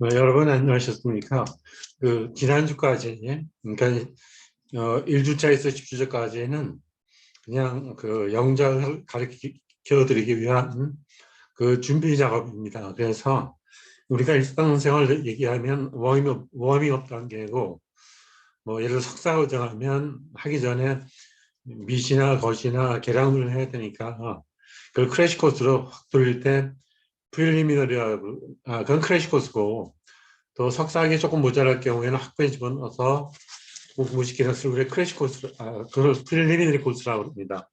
여러분 안녕하셨습니까? 지난주까지, 그러니까 1주차에서 10주차까지는 그냥 그 영작을 가르쳐 드리기 위한 그 준비 작업입니다. 그래서 우리가 일상생활 얘기하면 워밍업 단계고, 뭐 예를 들어 석사 과정하면 하기 전에 미시나 겉이나 계량을 해야 되니까 그걸 크래시 코스로 확 돌릴 때 프리리미너리하고, 그건 크래시 코스고, 또 석사학위 조금 모자랄 경우에는 학부에 집어넣어서 공부시키는 수그의 크래시 코스, 그걸 프리리미너리 코스라고 합니다.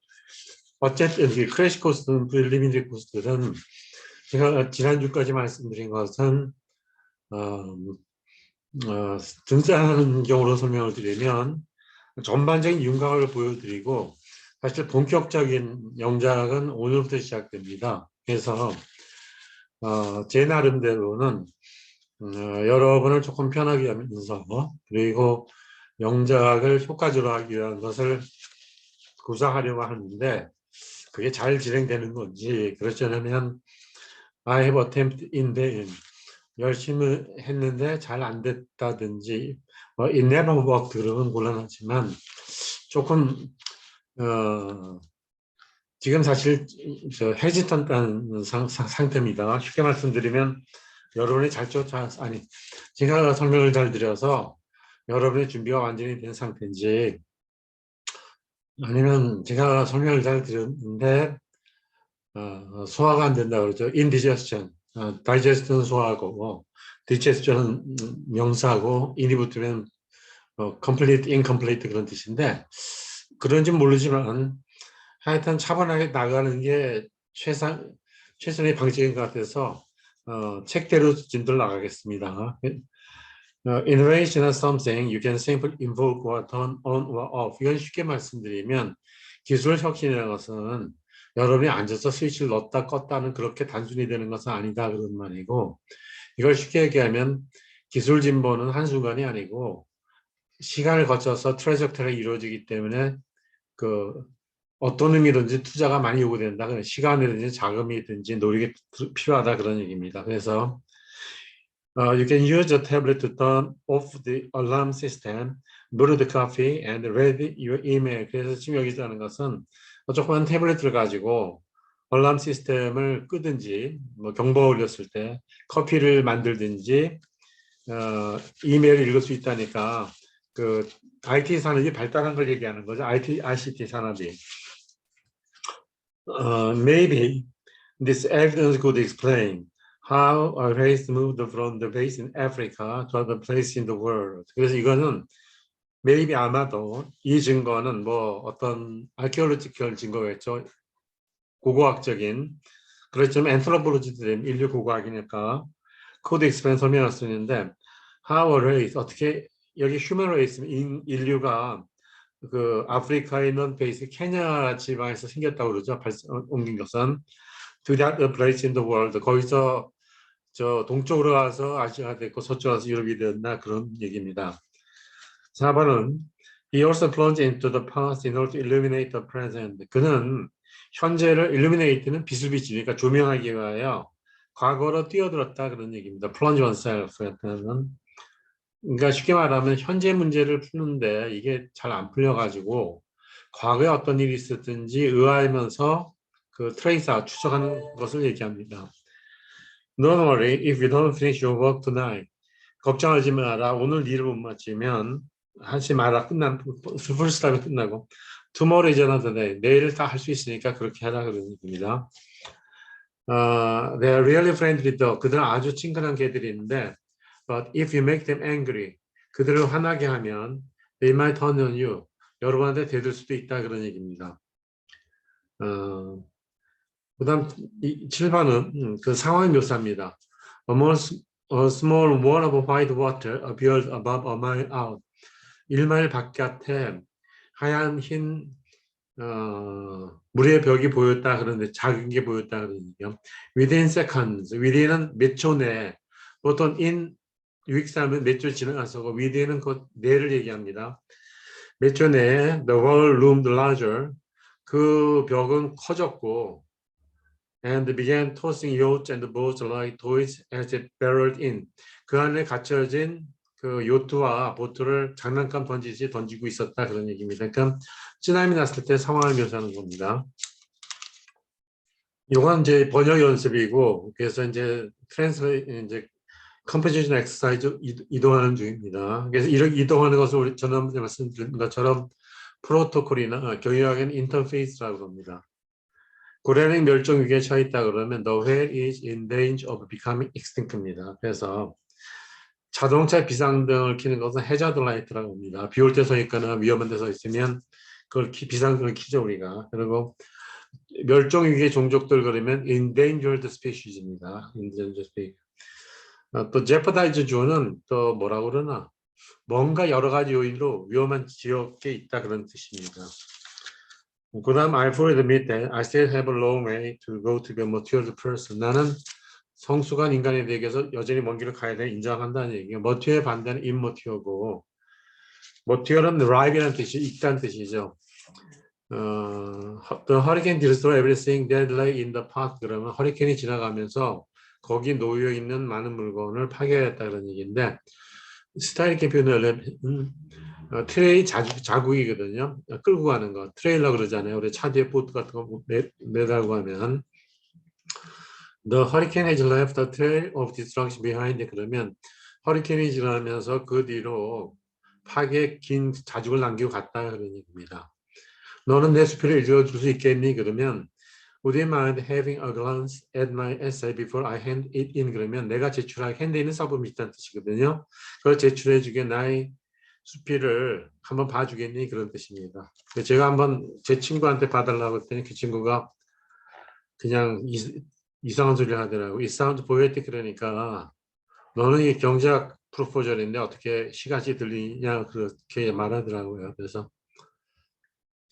어쨌든 이 크래시 코스든 프리리미너리 코스들은 제가 지난주까지 말씀드린 것은 등산하는 경우로 설명을 드리면 전반적인 윤곽을 보여드리고, 사실 본격적인 영작은 오늘부터 시작됩니다. 그래서 제 나름대로는 여러분을 조금 편하게 하면서, 그리고 영작을 효과적으로 하기 위한 것을 구사하려고 하는데, 그게 잘 진행되는 건지, 그렇지 않으면 I have attempted in vain, 열심히 했는데 잘 안 됐다든지, it never worked 그러면 곤란하지만, 조금 지금 사실 헤지턴트한 상태입니다. 쉽게 말씀드리면 여러분이 제가 설명을 잘 드려서 여러분의 준비가 완전히 된 상태인지, 아니면 제가 설명을 잘 드렸는데 소화가 안 된다 그러죠. indigestion, digestion 소화하고, digestion은 명사하고, in이 붙으면 complete, incomplete 그런 뜻인데, 그런지 모르지만 하여튼 차분하게 나가는 게 최선의 방식인 것 같아서 책대로 진도를 나가겠습니다. Innovation is something you can simply invoke or turn on or off. 이건 쉽게 말씀드리면, 기술 혁신이라는 것은 여러분이 앉아서 스위치를 넣었다 껐다 하는 그렇게 단순히 되는 것은 아니다 그런 말이고, 이걸 쉽게 얘기하면 기술 진보는 한순간이 아니고 시간을 거쳐서 트레저렉터리가 이루어지기 때문에 그 어떤 의미든지 투자가 많이 요구된다. 시간이든지 자금이든지 노력이 필요하다 그런 얘기입니다. 그래서 you can use a tablet to turn off the alarm system, brew the coffee, and read your email. 그래서 지금 여기서 하는 것은 조그만 태블릿을 가지고 알람 시스템을 끄든지, 뭐 경보가 울렸을 때 커피를 만들든지, 이메일을 읽을 수 있다니까 그 IT 산업이 발달한 걸 얘기하는 거죠. ICT 산업이. Maybe this evidence could explain how a race moved from the base in Africa to other place in the world. 그래서 이거는 maybe 아마도 이 증거는 뭐 어떤 archaeological 증거겠죠. 고고학적인. 그렇지만 anthropology도 인류 고고학이니까 코드 익스플레인 설명할 수 있는데, how a race, 어떻게 여기 human race, 인류가 그 아프리카에 있는 베이스 케냐 지방에서 생겼다고 그러죠. 옮긴 것은 to that place in the world, 거기서 저 동쪽으로 가서 아시아가 됐고 서쪽으로 가서 유럽이 되었나 그런 얘기입니다. 4번은 he also plunged into the past in order to illuminate the present. 그는 현재를 illuminate는 빛을 비추니까 조명하기 위하여 과거로 뛰어들었다 그런 얘기입니다. plunge oneself는, 그러니까 쉽게 말하면 현재 문제를 푸는데 이게 잘 안 풀려가지고 과거에 어떤 일이 있었든지 의아하면서 그 트레이스 추적하는 것을 얘기합니다. Don't worry if you don't finish your work tonight. 걱정하지 마라. 오늘 일을 못 마치면 하지 마라. 풀스탑이 끝나고 tomorrow is another day. 내일을 다 할 수 있으니까 그렇게 하라 그런 얘기입니다. They are really friendly dog. 그들은 아주 친근한 개들이 있는데, but if you make them angry, 그들을 화나게 하면 they might turn on you. 여러분한테 대들 수도 있다 그런 얘기입니다. 그다음 7번은 그 상황 묘사입니다. A small wall of white water appeared above a mile out. 1마일 바깥에 하얀 흰 물의 벽이 보였다 그러는데, 작은 게 보였다 그러는데요. Within seconds, within은 몇 초 내, 보통 in 유익사하면 몇 초 지나가서 within은 곧 내를 얘기합니다. 몇 초 내에 the wall loomed larger, 그 벽은 커졌고, and began tossing yachts and boats like toys as it barreled in. 그 안에 갇혀진 그 요트와 보트를 장난감 던지지 던지고 있었다 그런 얘기입니다. 그러니까 쓰나미 났을 때 상황을 묘사하는 겁니다. 이건 이제 번역 연습이고 그래서 이제 이제 컴포지션 엑서사이즈 이동하는 중입니다. 그래서 이렇게 이동하는 것을 우리 전에 말씀드린 것처럼 프로토콜이나 경영학에는 인터페이스라고 합니다. 고래는 멸종 위기에 처해 있다 그러면 the whale is in danger of becoming extinct입니다. 그래서 자동차 비상등을 켜는 것은 해저드 라이트라고 합니다. 비 올 때 서 있거나 위험한 데 서 있으면 그걸 비상등을 켜죠 우리가. 그리고 멸종 위기의 종족들 그러면 endangered species입니다. endangered species. 또 jeopardize 주어는 또 뭐라고 그러나 뭔가 여러 가지 요인으로 위험한 지역에 있다 그런 뜻입니다. 그 다음 I fully admit that I still have a long way to go to be a mature person. 나는 성숙한 인간에 대해서 여전히 먼 길을 가야 돼 인정한다는 얘기예요. 머티어의 반대는 immature고 머티어는 ripe이라는 뜻이 익다는 뜻이죠. The hurricane destroyed everything that lay in the path. 그러면 허리케인이 지나가면서 거기 놓여 있는 많은 물건을 파괴했다 그런 얘기인데 스타일 있게 표현을 트레이 자국이거든요. 끌고 가는 거 트레일러 그러잖아요. 우리 차 뒤에 보트 같은 거 매달고 하면 The hurricane has left a trail of destruction behind. 그러면 허리케인이 지나면서 그 뒤로 파괴 긴 자국을 남기고 갔다 그런 얘기입니다. 너는 내 수필을 읽어줄 수 있겠니? 그러면 Would you mind having a glance at my essay before I hand it in? 그러면 내가 제출할 핸드인은 써보면 있다는 뜻이거든요. 그걸 제출해주게 나의 수필을 한번 봐주겠니? 그런 뜻입니다. 제가 한번 제 친구한테 봐달라고 했더니 그 친구가 그냥 이상한 소리를 하더라고요. It sounds poetic 그러니까 너는 이 경제학 프로포절인데 어떻게 시같이 들리냐 그렇게 말하더라고요. 그래서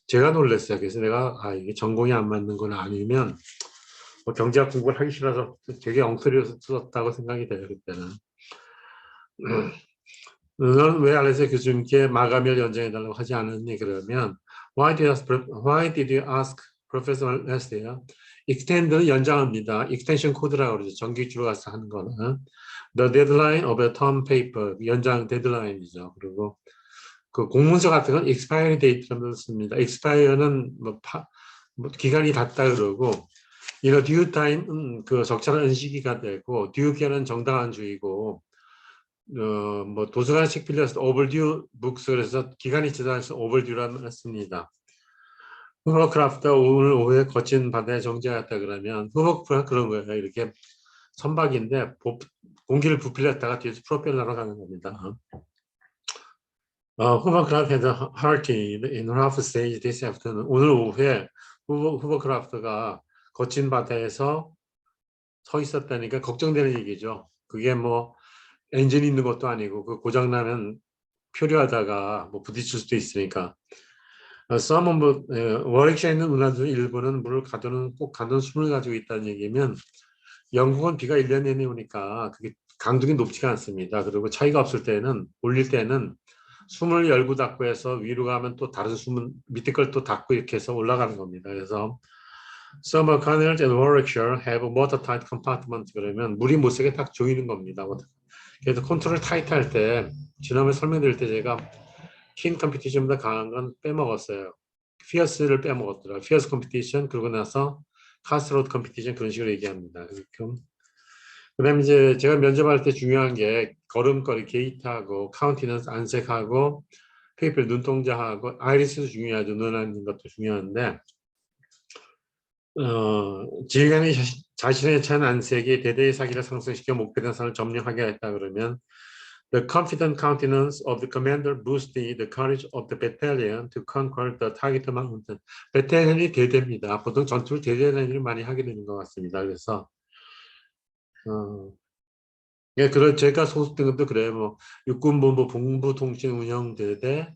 제가 놀랐어요. 그래서 내가 이게 전공이 안 맞는 건 아니면 뭐 경제학 공부를 하기 싫어서 되게 엉터리로 썼다고 생각이 돼요. 그때는. 너는 왜 알레스 교수님께 마감일 연장해달라고 하지 않았니? 그러면 Why did you ask Professor Leslie? extend는 연장합니다. extension 코드라고 그러죠. 전기줄로 가서 하는 거는 the deadline of a term paper 연장 데드라인이죠. 그리고 그 공문서 같은 건 expiry date라고 씁니다. expire는 뭐 기간이 닿다 그러고 due time은 그 적절한 은시기가 되고 due care는 정당한 주의고 뭐 도서관에 책 빌려서 overdue books 그래서 기간이 지나서 overdue라는 씁니다. 후버크라프트 오늘 오후에 거친 바다에 정지하였다 그러면 후버크라프트 그런 거예요. 이렇게 선박인데 공기를 부풀렸다가 뒤에서 프로펠러로 가는 겁니다. 후버크라프트 had a hearty in half stage this afternoon. 오늘 오후에 후버크라프트가 거친 바다에서 서 있었다니까 걱정되는 얘기죠. 그게 뭐 엔진이 있는 것도 아니고 그 고장나면 표류하다가 뭐 부딪힐 수도 있으니까. 워릭시에 있는 운하들 일부는 물을 꼭 가둔 숨을 가지고 있다는 얘기면 영국은 비가 1년 내내 오니까 그게 강도가 높지가 않습니다. 그리고 차이가 없을 때는 올릴 때는 숨을 열고 닫고 해서 위로 가면 또 다른 숨은 밑에 걸 또 닫고 이렇게 해서 올라가는 겁니다. 그래서 Some canals in Warwickshire have watertight compartment 그러면 물이 못 새게 딱 조이는 겁니다. 그래서 컨트롤 타이트 할 때 지난번에 설명드릴 때 제가 킨 컴피티션보다 강한 건 빼먹었어요. 피어스를 빼먹었더라고요. 피어스 컴피티션 그러고 나서 카스로드 컴피티션 그런 식으로 얘기합니다. 그다음에 이제 제가 면접할 때 중요한 게 걸음걸이 게이트하고 카운티넌스 안색하고 페이플 눈동자하고 아이리스도 중요하죠. 눈 안는 것도 중요한데 지휘관이 자신의 찬 안색이 대대의 사기를 상승시켜 목표된 선을 점령하게 했다 그러면 The confident countenance of the commander boosted the courage of the battalion to conquer the target mountain. 배탈리언이 대대입니다. 보통 전투를 대대라는 일을 많이 하게 되는 것 같습니다. 그래서 예, 제가 소속된 것도 그래요. 뭐 육군본부 본부통신운영대대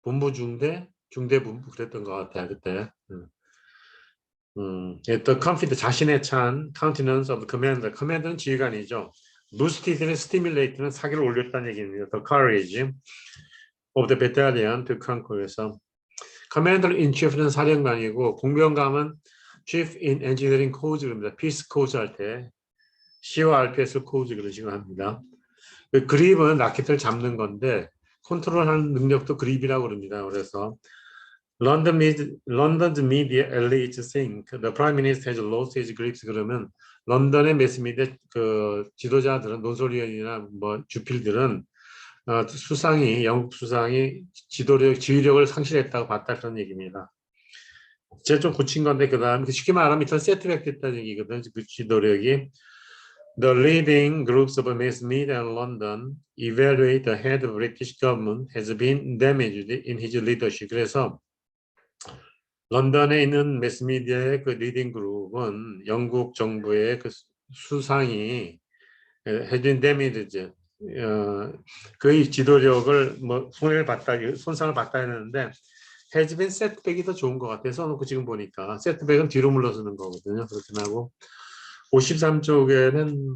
본부중대 중대본부 그랬던 것 같아요. 그때. The confident 자신의 찬 countenance of the commander. commander는 지휘관이죠. boosted는 stimulate는 사기를 올렸다는 얘기입니다. The courage of the battalion to conquer에서 commander in chief는 사령관이고 공병감은 Chief in Engineering Codes 그럽니다. Peace Codes 할 때 C와 RPS 코드 그런 식으로 합니다. 그 그립은 라켓을 잡는 건데 컨트롤하는 능력도 그립이라고 그럽니다. 그래서 London's media elites think the prime minister has lost his grips 그러면 런던의 매스미디어 그 지도자들은 논설위원이나 뭐 주필들은 수상이 영국 수상이 지휘력을 상실했다고 봤다 그런 얘기입니다. 제가 좀 고친 건데 그다음 쉽게 말하면 일단 세트백 됐다는 얘기거든. 그 지도력이 The leading groups of mass media in London evaluate the head of British government has been damaged in his leadership. 그래서 런던에 있는 매스미디어의 그 리딩 그룹은 영국 정부의 그 수상이 has been damaged. 그의 지도력을 뭐 손상을 봤다 했는데 has been setback이 더 좋은 것 같아서 써놓고 지금 보니까 setback은 뒤로 물러서는 거거든요. 그렇게 하고 53쪽에는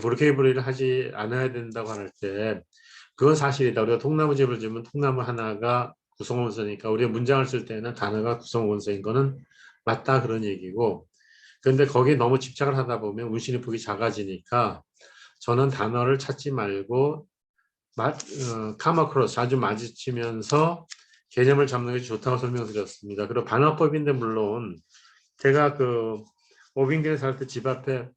보르케이블을 하지 않아야 된다고 할 때 그건 사실이다. 우리가 통나무집을 지으면 통나무 하나가 구성원소니까 우리가 문장을 쓸 때는 단어가 구성원소인 거는 맞다 그런 얘기고 그런데 거기에 너무 집착을 하다 보면 운신의 폭이 작아지니까 저는 단어를 찾지 말고 카마크로스 아주 마주치면서 개념을 잡는 게 좋다고 설명드렸습니다. 그리고 반어법인데 물론 제가 그 오빙길에 살 때 집 앞에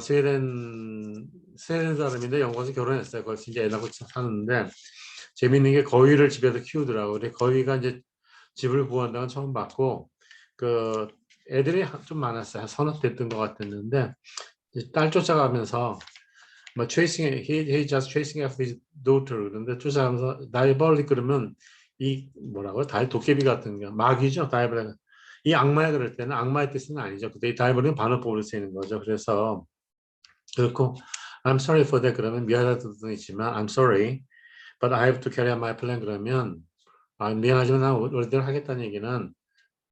스웨덴 사람인데 영국에서 결혼했어요. 거기서 이제 애 낳고 사는데 재밌는 게 거위를 집에서 키우더라고요. 근데 거위가 이제 집을 구한다는 처음 봤고 그 애들이 좀 많았어요. 한 서너 됐던 것 같았는데 딸 쫓아가면서 뭐 he just chasing after his daughter 그런데 쫓아가면서 다이벌리 그러면 이 뭐라고요? 도깨비 같은 게 마귀죠. 다이벌리 이 악마야 그럴 때는 악마의 뜻은 아니죠. 그때 이 다이벌리는 반어법으로 쓰이는 거죠. 그래서 그렇고 I'm sorry for that 그러면 미안하다는 뜻이지만 I'm sorry but I have to carry out my plan 그러면 미안하지만 난 원래대로 하겠다는 얘기는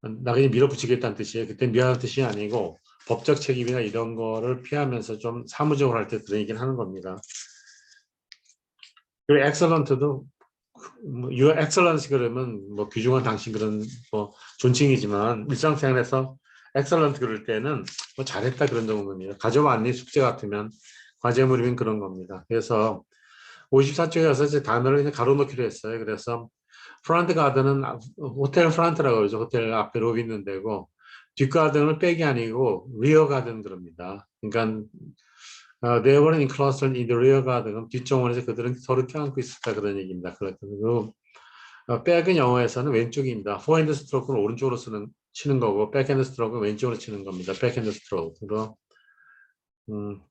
나 그냥 밀어붙이겠다는 뜻이에요. 그때 미안한 뜻이 아니고 법적 책임이나 이런 거를 피하면서 좀 사무적으로 할 때 그런 얘기를 하는 겁니다. 그리고 excellent도 your excellence 그러면 뭐 귀중한 당신 그런 뭐 존칭이지만 일상생활에서 excellent 그럴 때는 뭐 잘했다 그런 정도입니다. 가져왔니 숙제 같으면 과제물이면 그런 겁니다. 그래서 54쪽에 가서 이제 단어를 그냥 가로놓기로 했어요. 그래서 프런트 가든은 호텔 프런트라고 그러죠. 호텔 앞에 로비 있는 데고 뒷 가든은 백이 아니고 리어 가든 그럽니다. 그러니까 they were in cluster in the rear garden. 뒷정원에서 그들은 서로 껴안고 있었다 그런 얘기입니다. 그리고 백은 영어에서는 왼쪽입니다. 포핸드 스트로크는 오른쪽으로 치는 거고 백핸드 스트로크는 왼쪽으로 치는 겁니다. 백핸드 스트로크로.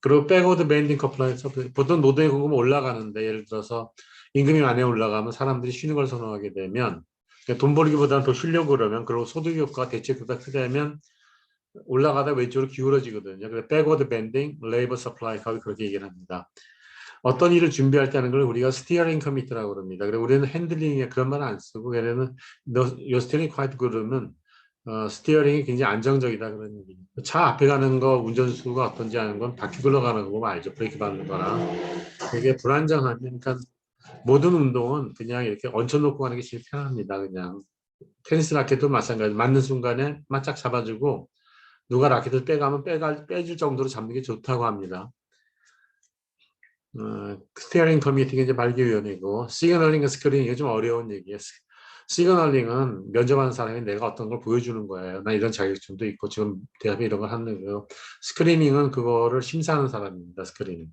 그리고 백워드 밴딩 커플라이서 보통 노동의 공급은 올라가는데 예를 들어서 임금이 많이 올라가면 사람들이 쉬는 걸 선호하게 되면 그러니까 돈 벌기보다는 더 쉬려고 그러면 그리고 소득 효과 대체보다 크다면 올라가다 왼쪽으로 기울어지거든요. 그래서 백워드 밴딩, 레이버 서플라이하고 그렇게 얘기를 합니다. 어떤 일을 준비할 때 하는 걸 우리가 스티어링 커미트라고 그럽니다. 그리고 우리는 핸들링에 그런 말 안 쓰고 걔네는 요 스티어링 콰이트 그러면 스티어링이 굉장히 안정적이다 그런 얘기입니다. 차 앞에 가는 거 운전수가 어떤지 아는 건 바퀴 굴러가는 거 보면 알죠. 브레이크 밟는 거나 되게 불안정한 그러니까 모든 운동은 그냥 이렇게 얹혀놓고 가는 게 제일 편합니다. 그냥 테니스 라켓도 마찬가지 맞는 순간에 맞짝 잡아주고 누가 라켓을 빼가면 빼줄 정도로 잡는 게 좋다고 합니다. 스티어링 커미티가 이제 발기위원회고 시그널링과 스크리닝 이게 좀 어려운 얘기예요. 시그널링은 면접하는 사람이 내가 어떤 걸 보여주는 거예요. 나 이런 자격증도 있고 지금 대학에 이런 걸 하는 거예요. 스크리닝은 그거를 심사하는 사람입니다. 스크리닝.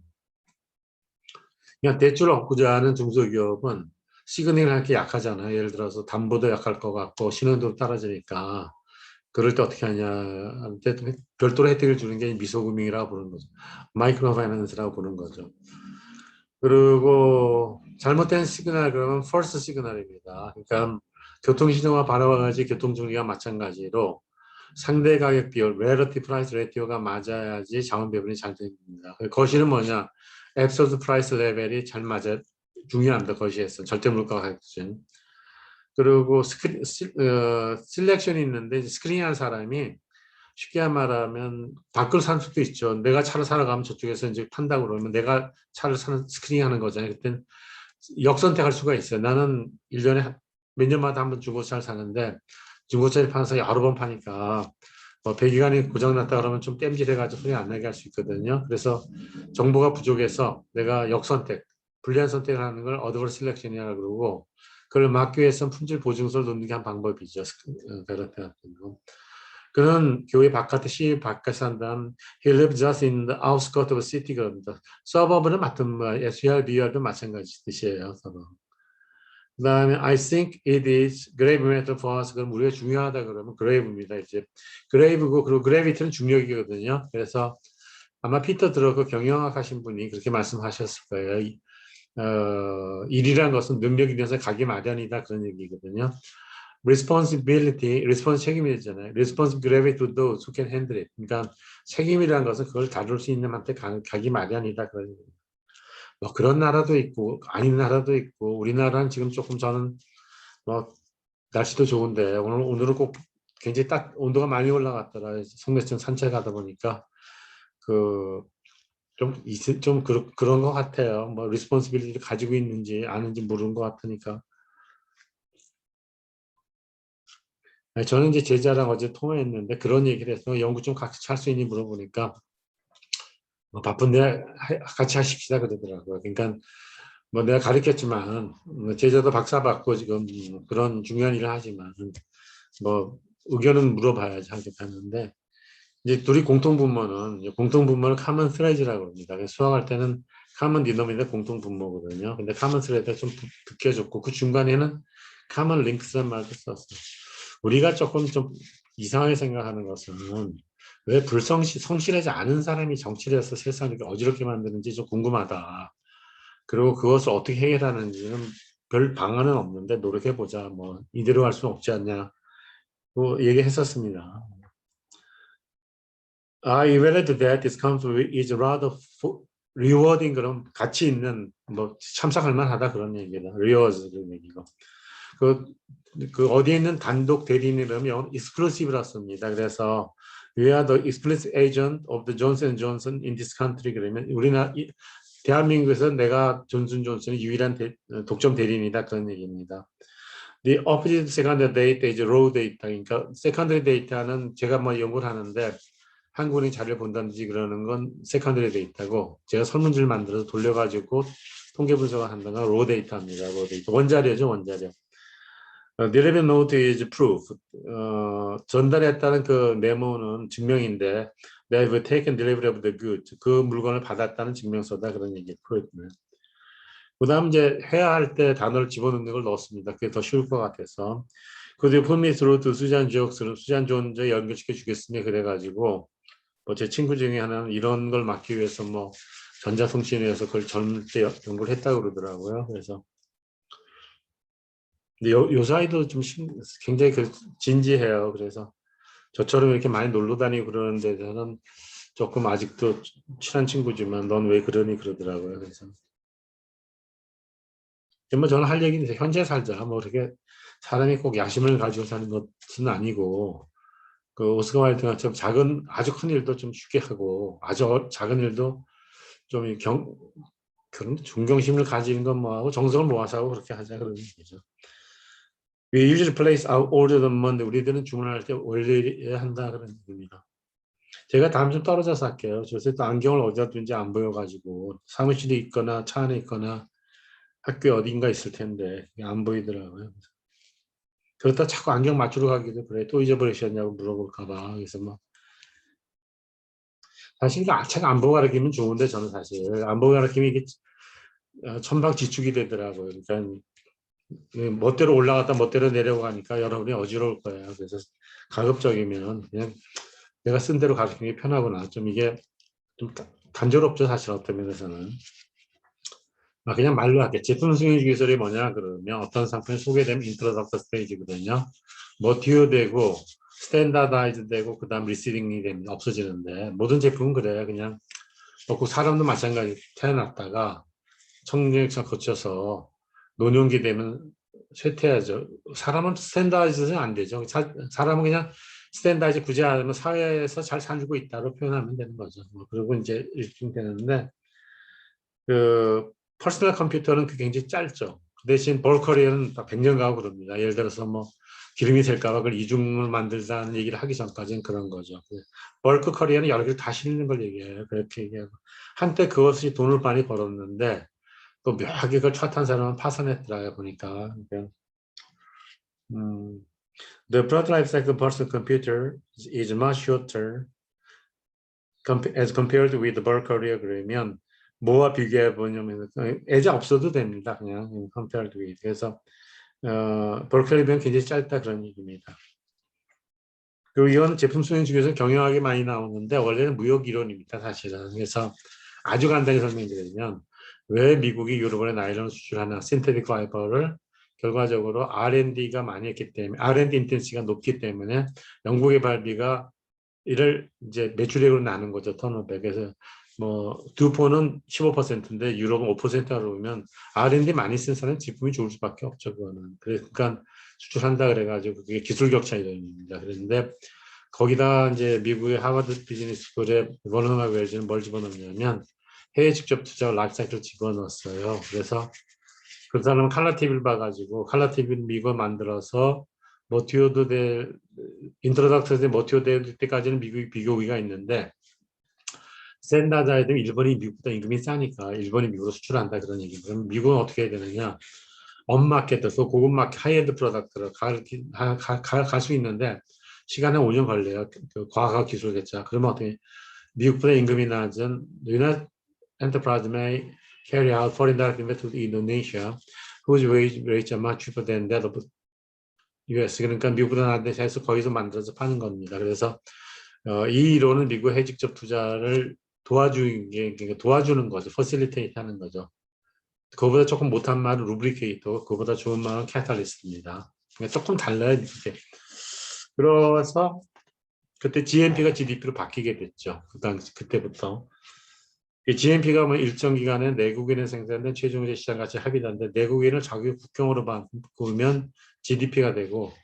그냥 대출 얻고자 하는 중소기업은 시그널링 할 게 약하잖아요. 예를 들어서 담보도 약할 것 같고 신용도 떨어지니까 그럴 때 어떻게 하냐. 별도로 혜택을 주는 게 미소금융이라고 부르는 거죠. 마이크로 파이낸스라고 부르는 거죠. 그리고 잘못된 시그널 그러면 false 시그널입니다. 그러니까 교통신호와 바로와 같이 교통정리가 마찬가지로 상대 가격 비율, relative price ratio가 맞아야지 자원 배분이 잘 됩니다. 거실은 뭐냐? absolute price 레벨이 잘 맞아 중요합니다. 거시에서 절대 물가 가격 기준. 그리고 셀렉션이 있는데 스크린하는 사람이 쉽게 말하면 밖으로 산 수도 있죠. 내가 차를 사러 가면 저쪽에서 이제 판다고 그러면 내가 차를 사는 스크린하는 거잖아요. 그때 역선택할 수가 있어요. 나는 1년에 몇 년마다 한 번 중고차를 사는데 중고차를 파서 여러 번 파니까 뭐 배기관이 고장났다 그러면 좀 땜질해가지고 소리 안 나게 할 수 있거든요. 그래서 정보가 부족해서 내가 역선택, 불리한 선택을 하는 걸 어드버스 셀렉션이라고 그러고 그걸 막기 위해서는 품질 보증서를 넣는 게 한 방법이죠. 베런트 같은 거. 그는 교회 바깥에 시 바깥에 산다는 he lives just in the outskirts of the city 그럽니다. 서버브는 같은 말, SR, BR도 마찬가지 뜻이에요. 서버. 그다음에 I think it is grave matter for us. 그럼 우리가 중요하다 그러면 grave입니다. 이제 grave고 그리고 gravity는 중력이거든요. 그래서 아마 피터 드러그 경영학 하신 분이 그렇게 말씀하셨을 거예요. 일이란 것은 능력이 돼서 가기 마련이다 그런 얘기거든요. response 책임이잖아요. responsive gravity to those who can handle it. 그러니까 책임이라는 것은 그걸 다룰 수 있는 한테 가기 마련이다 그런 얘기예요. 뭐 그런 나라도 있고 아닌 나라도 있고 우리나라는 지금 조금 저는 뭐 날씨도 좋은데 오늘은 꼭 굉장히 온도가 많이 올라갔더라. 송내천 산책하다 보니까 그런 것 같아요. 뭐 리스폰시빌리티 가지고 있는지 아는지 모르는 것 같으니까. 저는 이제 제자랑 어제 통화했는데 그런 얘기를 해서 연구 좀 같이 할 수 있니 물어보니까 뭐 바쁜데 같이 하십시다 그러더라고요. 그러니까 뭐 내가 가르쳤지만 제자도 박사 받고 지금 그런 중요한 일을 하지만 뭐 의견은 물어봐야지 하겠다는데 이제 둘이 공통분모를 common thread이라고 합니다. 수학할 때는 common denominator 공통분모거든요. 근데 common thread가 좀 벗겨졌고 그 중간에는 common links란 말도 썼어요. 우리가 조금 좀 이상하게 생각하는 것은 왜 성실하지 않은 사람이 정치를 해서 세상을 이렇게 어지럽게 만드는지 좀 궁금하다. 그리고 그것을 어떻게 해결하는지는 별 방안은 없는데 노력해보자. 뭐 이대로 갈 수는 없지 않냐. 뭐 얘기했었습니다. I read that this conflict is rather rewarding 그런 가치 있는 뭐 참석할 만하다 그런 얘기다. rewards 그런 얘기고. 그 어디에 있는 단독 대리인이라면 exclusive라 씁니다. 그래서 we are the exclusive agent of the Johnson Johnson in this country 그러면 대한민국에서 내가 존슨존슨의 유일한 독점 대리인이다 그런 얘기입니다. The opposite secondary data is raw data. 그러니까 secondary data는 제가 뭐 연구를 하는데 한국인이 자료를 본다든지 그러는 건 세컨더리 데이터고 제가 설문지를 만들어서 돌려가지고 통계 분석을 한다는 건 로 데이터입니다. 로 데이터. 원자료죠, 원자료. Delivery note is proof. 전달했다는 그 메모는 증명인데 they have taken delivery of the goods. 그 물건을 받았다는 증명서다 그런 얘기. 그 다음 이제 회화할 때 단어를 집어넣는 걸 넣었습니다. 그게 더 쉬울 것 같아서. 그리고 폼미스로 수잔 지역스로 수잔 존재 연결시켜 주겠으니 그래가지고 뭐 제 친구 중에 하나는 이런 걸 막기 위해서 뭐 전자통신에서 그걸 젊을 때 연구를 했다고 그러더라고요. 그래서 근데 요 사이도 좀 굉장히 진지해요. 그래서 저처럼 이렇게 많이 놀러 다니고 그러는데 저는 조금 아직도 친한 친구지만 넌 왜 그러니 그러더라고요. 그래서 뭐 저는 할 얘기는 현재 살자. 뭐 그렇게 사람이 꼭 야심을 가지고 사는 것은 아니고 그 오스카 와일드처럼 아주 큰 일도 좀 쉽게 하고 아주 작은 일도 좀 그런 존경심을 가지는 건 뭐하고 정성을 모아서 하고 그렇게 하자 그런 얘기죠. We usually place our order on Monday. 우리들은 주문할 때 월요일에 한다 그런 얘기입니다. 제가 다음 좀 떨어져서 할게요. 요새 또 안경을 어디다 둔지 안 보여가지고 사무실에 있거나 차 안에 있거나 학교에 어딘가 있을 텐데 안 보이더라고요. 그렇다 자꾸 안경 맞추러 가기도 그래. 또 잊어버리셨냐고 물어볼까 봐. 그래서 뭐 사실 책 안 보고 가르치면 좋은데 저는 사실 안 보고 가르치면 이게 천방지축이 되더라고요. 그러니까 멋대로 올라갔다 멋대로 내려가니까 여러분이 어지러울 거예요. 그래서 가급적이면 그냥 내가 쓴 대로 가르치는 게 편하구나. 좀 이게 좀 단조롭죠. 사실 어떤 면에서는. 그냥 말로 할게. 제품 승인 기술이 뭐냐 그러면 어떤 상품이 소개되면 인트로덕터 스테이지거든요. 뭐 듀오되고 스탠다다이즈 되고 그 다음 리시딩이 되면 없어지는데 모든 제품은 그래요. 그냥 그 사람도 마찬가지 태어났다가 청력사 거쳐서 노년기 되면 쇠퇴하죠. 사람은 스탠다이즈는 안 되죠. 사람은 그냥 스탠다이즈 굳이 안 하면 사회에서 잘 살고 있다로 표현하면 되는 거죠. 그리고 이제 이렇게 되는데 그 퍼스널 컴퓨터는 굉장히 짧죠. 그 대신 볼커리어는 100년 가고 그럽니다. 예를 들어서 뭐 기름이 될까봐 그걸 이중을 만들자는 얘기를 하기 전까지는 그런 거죠. 벌크 커리어는 여러 개를 다 실는 걸 얘기해요. 그렇게 얘기하고. 한때 그것이 돈을 많이 벌었는데 또 묘하게 그걸 탓한 사람은 파산했더라고요, 보니까. 그러니까, The product life cycle of personal computer is much shorter as compared with the bulk career 그러면 뭐와 비교해 보냐면 애자 없어도 됩니다. 그냥 compared with. 그래서 bulk career는 굉장히 짧다 그런 얘기입니다. 그리고 이건 제품 수행 중에서 경영학이 많이 나오는데 원래는 무역 이론입니다. 사실은. 그래서 아주 간단히 설명드리면 왜 미국이 유럽에 나일론 수출하는 신테틱 파이버를 결과적으로 R&D가 많이 했기 때문에 R&D 인텐시가 높기 때문에 연구개발비가 이를 이제 매출액으로 나눈 거죠. 턴오버. 그래서 뭐 듀포는 15%인데 유럽은 5%로 보면 R&D 많이 쓴 사람은 제품이 좋을 수밖에 없죠. 그거는. 그러니까 수출한다 그래가지고 그게 기술 격차 이론입니다. 그런데 거기다 이제 미국의 하버드 비즈니스 스쿨의 버너나 웰즈는 뭘 집어넣냐면 해외 직접 투자 라이프 사이클을 집어넣었어요. 그래서 그 사람은 칼라 TV를 봐가지고 칼라 TV를 미국 만들어서 모티오드 될 인트로덕터에 모티오 될 때까지는 미국이 비교기가 있는데 센다자에 되면 일본이 미국보다 임금이 싸니까 일본이 미국으로 수출한다 그런 얘기. 그럼 미국은 어떻게 해야 되느냐? 업마켓에서 고급 마켓 하이엔드 프로덕트를 갈 수 있는데 시간은 5년 걸려요. 그 과학과 기술 개차. 그러면 어떻게 미국보다 임금이 낮은 United Enterprise may carry out foreign direct investment to Indonesia, whose wage rates are much cheaper than that of US. 그러니까 미국보다 낮은 데서 거기서 만들어서 파는 겁니다. 그래서 이 이론은 미국 해외 직접 투자를 도와주는 거죠. 퍼실리테이트 하는 거죠. 그거보다 조금 못한 말은 루브리케이터, 그거보다 좋은 말은 캐탈리스트입니다. 그러니까 조금 달라요. 이렇게. 그래서 그때 GNP가 GDP로 바뀌게 됐죠. 그때부터. GNP가 뭐 일정 기간에 내국인의 생산된 최종재 시장 가치 합의다인데 내국인을 자기 국경으로 바꾸면 GDP가 되고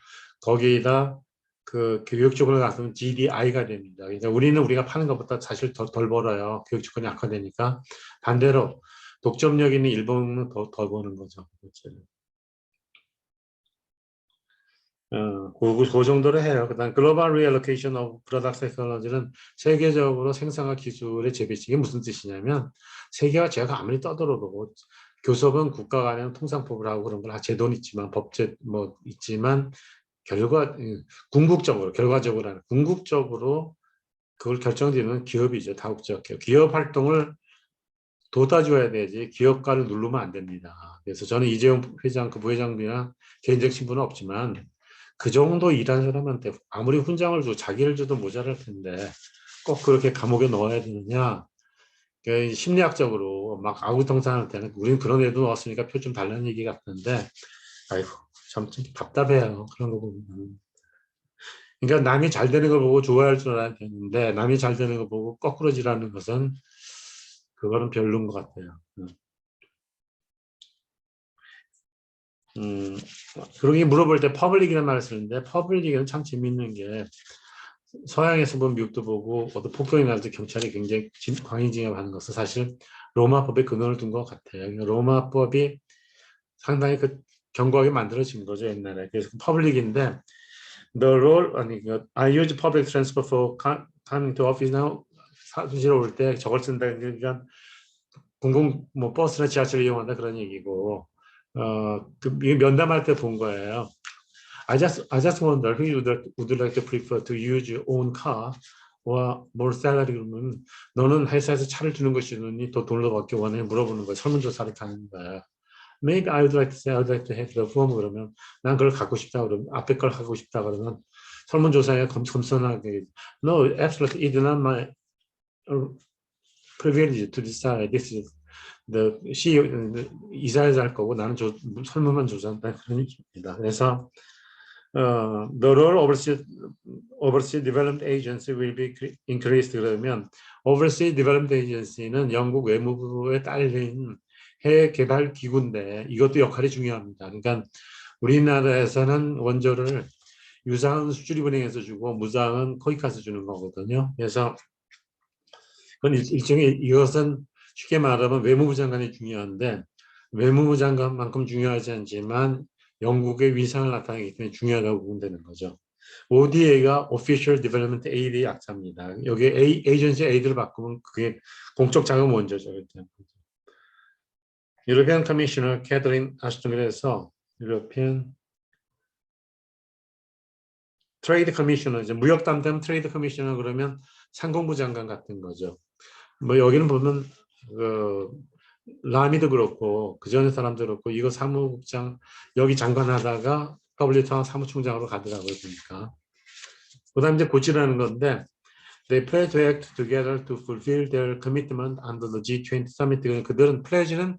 거기에다 그 교육 조건을 갖추면 GDI가 됩니다. 그러니까 우리는 우리가 파는 것보다 사실 덜 벌어요. 교육 조건이 악화되니까. 반대로 독점력 있는 일본은 더 버는 거죠. 그 정도로 해요. 그다음 글로벌 리얼로케이션 오브 프로덕트 테크놀로지는 세계적으로 생산과 기술의 재배치. 이게 무슨 뜻이냐면 세계가 제가 아무리 떠들어도 교섭은 국가 간에는 통상법을 하고 그런 걸 제도는 있지만 법제 뭐 있지만 결과적으로 그걸 결정짓는 기업이죠. 다국적 기업. 기업 활동을 돋아줘야 되지 기업가를 누르면 안 됩니다. 그래서 저는 이재용 회장, 그 부회장이나 개인적 친분은 없지만 그 정도 일한 사람한테 아무리 훈장을 주고 자기를 줘도 모자랄 텐데 꼭 그렇게 감옥에 넣어야 되느냐. 심리학적으로 막 아우성사할 때는 우리는 그런 애도 넣었으니까 표 좀 달라는 얘기 같은데 아이고 참 답답해요. 그런 거 보면. 그러니까 남이 잘 되는 걸 보고 좋아할 줄 알아야 되는데 남이 잘 되는 걸 보고 거꾸로 지라는 것은 그거는 별로인 것 같아요. 그러게 물어볼 때 퍼블릭이라는 말을 쓰는데 퍼블릭은 참 재밌는 게 서양에서 보면 미국도 보고 어떤 폭동이 날 때 경찰이 굉장히 광인징역하는 것은 사실 로마법에 근원을 둔 것 같아요. 그러니까 로마법이 상당히 그 견고하게 만들어진 거죠 옛날에. 그래서 퍼블릭인데 the role 아니 I use public transport for coming to office now. 사무실에 올 때 저걸 쓴다. 그러니까 공공 뭐 버스나 지하철을 이용한다 그런 얘기고 그 면담할 때 본 거예요. I just wonder who would like to prefer to use your own car or more salary 그러면 너는 회사에서 차를 주는 것이 좋니 더 돈을 받기 원해 물어보는 거야. 설문조사를 하는 거야. Maybe I would like to say I would like to have the form 그러면 난 그걸 갖고 싶다 그러면 앞에 걸 하고 싶다 그러면 설문조사에 겸손하게 No, absolutely it is not my privilege to decide. This is the CEO 이사회자 할 거고 나는 설문만 조사한다 그런 얘기입니다. 그래서 the role overseas development agency will be increased 그러면 overseas development agency는 영국 외무부에 딸린 해외 개발 기구인데 이것도 역할이 중요합니다. 그러니까 우리나라에서는 원조를 유상은 수출입은행에서 주고 무상은 코이카에서 주는 거거든요. 그래서 그건 일종의 이것은 쉽게 말하면 외무부 장관이 중요한데 외무부 장관만큼 중요하지 않지만 영국의 위상을 나타내기 때문에 중요하다고 보면 거죠. ODA가 Official Development Aid의 약자입니다. 여기 에이전시 에이드를 바꾸면 그게 공적 자금 원조죠. 유로피안 커미셔너 캐더린 아슈턴에서 유로피안 트레이드 커미셔너, 이제 무역 담당 트레이드 커미셔너 그러면 상공부 장관 같은 거죠. 뭐 여기는 보면 그 라미도 그렇고 그 전에 사람도 그렇고 이거 사무국장 여기 장관 하다가 WTO 사무총장으로 가더라고요. 보니까. 그다음 이제 고치라는 건데 they pledge to act together to fulfill their commitment under the G20 summit. 그들은 pledge는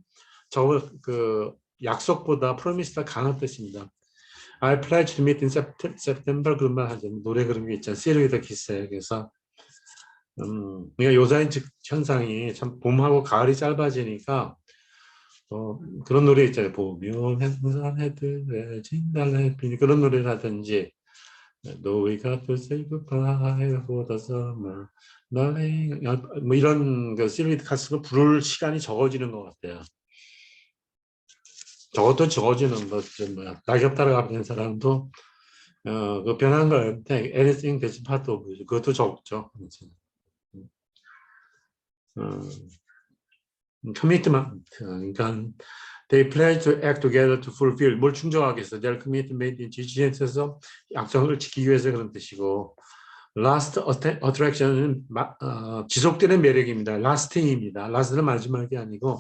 저 그 약속보다 프로미스가 강한 뜻입니다. I pledge to meet in September 그런 말 하죠. 노래 그런 게 있잖아요. See you with a kiss. 그래서 그러니까 요사인 현상이 참 봄하고 가을이 짧아지니까 그런 노래 있잖아요. 보면 행산해들 진달래빛 그런 노래라든지 No, we got to say goodbye for the summer. darling. 뭐 이런 그 실리드 카스가 부를 시간이 적어지는 것 같아요. 저것도 적어지는 거죠. 뭐야. 낙엽 따라가는 사람도 그 변한 거예요. Anything that's part of it. 그것도 적죠. commitment. 그러니까 they pledge to act together to fulfill. 뭘 충족하겠어? Their commitment made in G20에서 약속을 지키기 위해서 그런 뜻이고. Last attraction은 지속되는 매력입니다. lasting입니다. last는 마지막이 아니고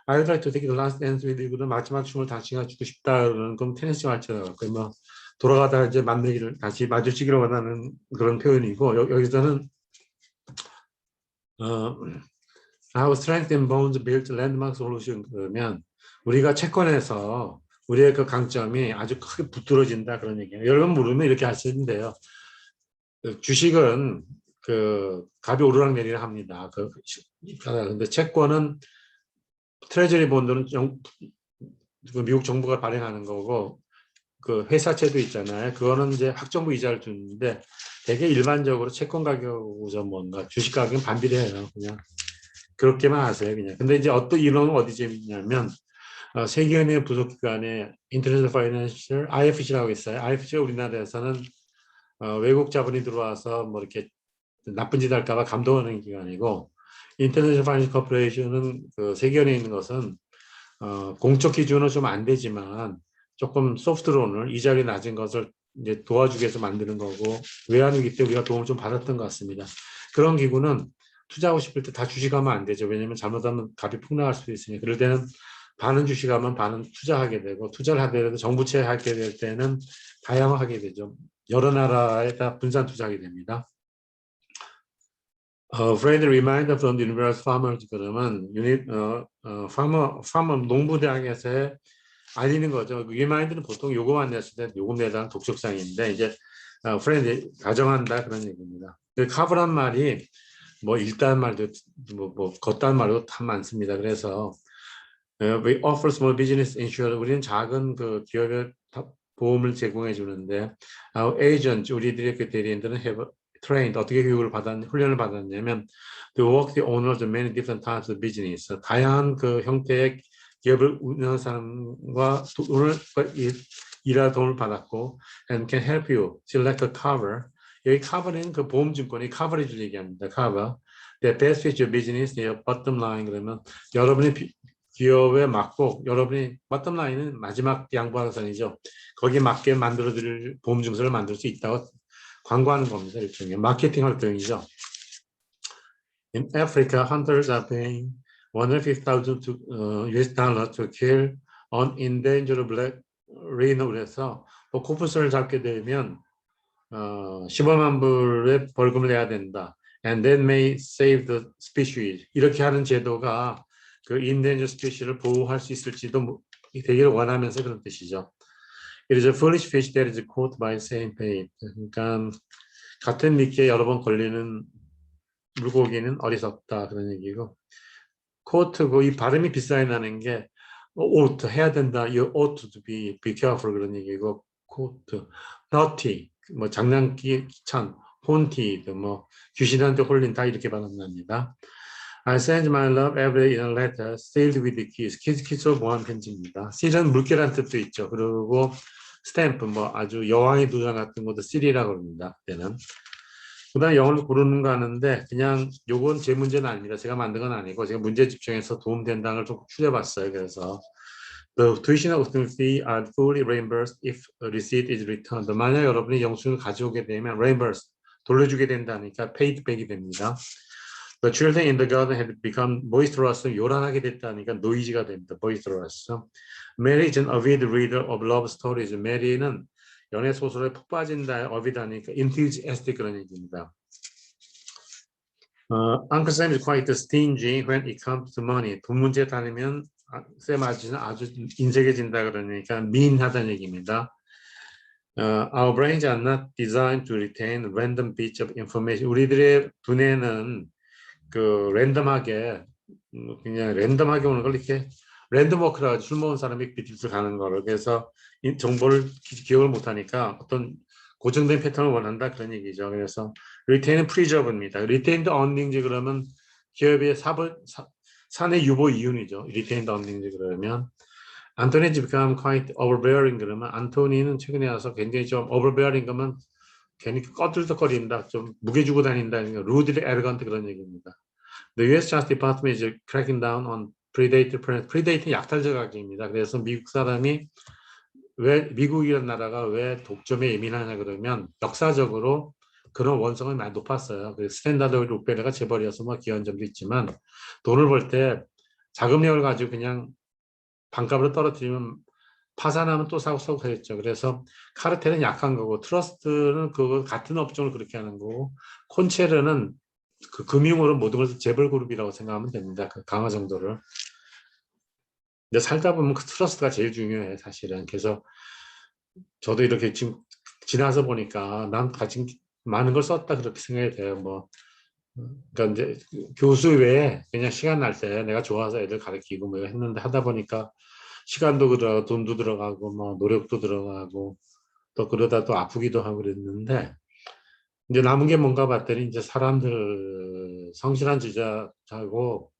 I'd like to take the last dance with you는 마지막 춤을 당신과 추고 싶다. 그럼 테니스 말처럼 뭐 돌아가다 이제 만나기를 다시 마주치기를 원하는 그런 표현이고 여기서는 Our strength and bonds built landmark solution 그러면 우리가 채권에서 우리의 그 강점이 아주 크게 붙들어진다 그런 얘기예요. 여러분 모르면 이렇게 하시는데요. 주식은 그 값이 오르락내리락 합니다. 근데 채권은 트레저리 본드는 미국 정부가 발행하는 거고 그 회사채도 있잖아요. 그거는 이제 학정부 이자를 주는데 되게 일반적으로 채권 가격하고 뭔가 주식 가격은 반비례해요. 그냥 그렇게만 하세요. 그냥. 근데 이제 어떤 이론은 어디 재밌냐면 세계은행 부속기관에 인터내셔널 파이낸셜 IFC라고 있어요. IFC가 우리나라에서는 외국 자본이 들어와서 뭐 이렇게 나쁜 짓 할까봐 감독하는 기관이고 인터내셔널 파이낸셜 코퍼레이션은 그 세계은행에 있는 것은 공적 기준은 좀 안 되지만 조금 소프트론을 이자율이 낮은 것을 이제 도와주기 위해서 만드는 거고 외환위기 때 우리가 도움을 좀 받았던 것 같습니다. 그런 기구는 투자하고 싶을 때 다 주식하면 안 되죠. 왜냐하면 잘못하면 값이 폭락할 수도 있으니 그럴 때는 반은 주식하면 반은 투자하게 되고 투자를 하더라도 정부채 하게 될 때는 다양하게 되죠. 여러 나라에다 분산 투자하게 됩니다. friendly reminder from the Universal Farmers 그러면 farmer 농부대학에서의 알리는 거죠. 리마인드는 보통 요금만 냈을 때 요금 내당 독촉상인데 이제 friendly 가정한다 그런 얘기입니다. 그 카브란 말이 뭐 읽다는 말도 뭐 걷다는 말도 참 많습니다. 그래서 we offer small business insurance 우리는 작은 그 기업의 보험을 제공해 주는데 our agents 우리들의 그 대리인들은 have trained 어떻게 교육을 훈련을 받았냐면 to work the owners of many different types of business 다양한 그 형태의 기업을 운영하는 사람과 일할 도움을 받았고 and can help you select a cover 여기 cover는 그 보험증권이 커버리지를 얘기합니다. cover the best fit your business, your bottom line 그러면 여러분의 기업에 맞고 여러분이 bottom line은 마지막 양보하선이죠. 거기에 맞게 만들어드릴 보험증서를 만들 수 있다고 광고하는 겁니다. 일종의 마케팅 활동이죠. In Africa, hunters are paying 150,000 US dollar to kill an endangered black rhino 그래서 코뿔소를 잡게 되면 15만 불의 벌금을 내야 된다. And that may save the species. 이렇게 하는 제도가 그 endangered species를 보호할 수 있을지도 되기를 원하면서 그런 뜻이죠. It is a foolish fish that is caught by same bait. 그러니까 같은 미끼에 여러 번 걸리는 물고기는 어리석다 그런 얘기고 코트고 이 발음이 비싸게 나는 게 ought 해야 된다. You ought to be careful 그런 얘기고 코트, naughty 뭐 장난기 귀찮, haunted 뭐 귀신한테 홀린 다 이렇게 발음납니다. I send my love every day in a letter sealed with kiss. 키스로 보한 편지입니다. seal은 물결한 뜻도 있죠. 그리고 스탬프, 뭐 아주 여왕의 도장 같은 것도 seal이라고 합니다. 때는. 그다음 영어로 고르는 거 하는데 그냥 요건 제 문제는 아닙니다. 제가 만든 건 아니고 제가 문제 집중해서 도움된다는 걸 좀 추려봤어요. 그래서 the tuition or tuition fee are fully reimbursed if a receipt is returned. 만약 여러분이 영수증을 가져오게 되면 reimbursed 돌려주게 된다니까 paid back이 됩니다. The children in the garden had become boisterous. 요란하게 됐다니까 noisy가 됩니다. boisterous. Mary is an avid reader of love stories. 메리는 연애 소설에 푹 빠진다, avid하니까 enthusiastic 그런 얘기입니다. Uncle Sam is quite stingy when it comes to money. 돈 문제 다니면 쌤 아저씨는 아주 인색해진다 그러니까 mean하다는 얘기입니다. Our brains are not designed to retain random bits of information. 우리들의 두뇌는 그 랜덤하게 그냥 랜덤하게 오는 걸 이렇게 랜덤 워크라 술 먹은 사람이 비틀스 가는 거를 그래서 이 정보를 기억을 못하니까 어떤 고정된 패턴을 원한다 그런 얘기죠. 그래서 retain은 preserve입니다. retained earnings 그러면 기업의 사내 유보 이윤이죠. retained earnings 그러면 안토니's become quite overbearing 그러면 안토니는 최근에 와서 굉장히 좀 overbearing 그러면 괜히 꺼들떡거린다, 좀 무게 주고 다닌다, rudely arrogant 그런 얘기입니다. The U.S. Justice Department is cracking down on predator. predator는 약탈적 악입니다. 그래서 미국 사람이 왜 미국이라는 나라가 왜 독점에 예민하냐 그러면 역사적으로 그런 원성이 많이 높았어요. 그 스탠다드 오일 록펠러가 재벌이어서 뭐 귀한 점도 있지만 돈을 벌 때 자금력을 가지고 그냥 반값으로 떨어뜨리면 파산하면 또 사고 그랬죠. 그래서 카르텔은 약한 거고 트러스트는 그거 같은 업종을 그렇게 하는 거고 콘체르는 그 금융으로 모든 것을 재벌 그룹이라고 생각하면 됩니다. 그 강화 정도를. 근데 살다 보면 그 트러스트가 제일 중요해 사실은. 그래서 저도 이렇게 지금 지나서 보니까 난 가진 많은 걸 썼다 그렇게 생각이 돼요. 뭐 그러니까 이제 교수 외에 그냥 시간 날 때 내가 좋아서 애들 가르치고 뭐 했는데 하다 보니까 시간도 들어가고 돈도 들어가고 뭐 노력도 들어가고 또 그러다 또 아프기도 하고 그랬는데 이제 남은 게 뭔가 봤더니 이제 사람들 성실한 제자하고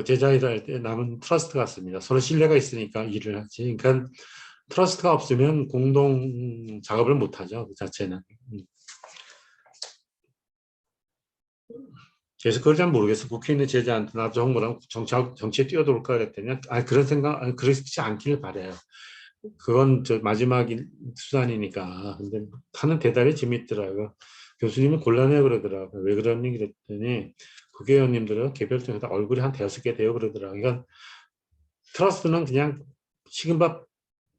제자 일을 할 때 남은 트러스트 같습니다. 서로 신뢰가 있으니까 일을 하지. 그러니까 트러스트가 없으면 공동 작업을 못 하죠. 그 자체는. 그래서 그걸 잘 모르겠어. 국회에 있는 제자한테 나 정부랑 정치에 뛰어들까 그랬더니 그런 생각, 그렇지 않기를 바래요. 그건 저 마지막 수단이니까. 근데 하는 대답이 재밌더라고요. 교수님은 곤란해요 그러더라고요. 왜 그러니 그랬더니 국회의원님들은 개별적으로 얼굴이 한 5개 돼요 그러더라고요. 그러니까 트러스트는 그냥 식은 밥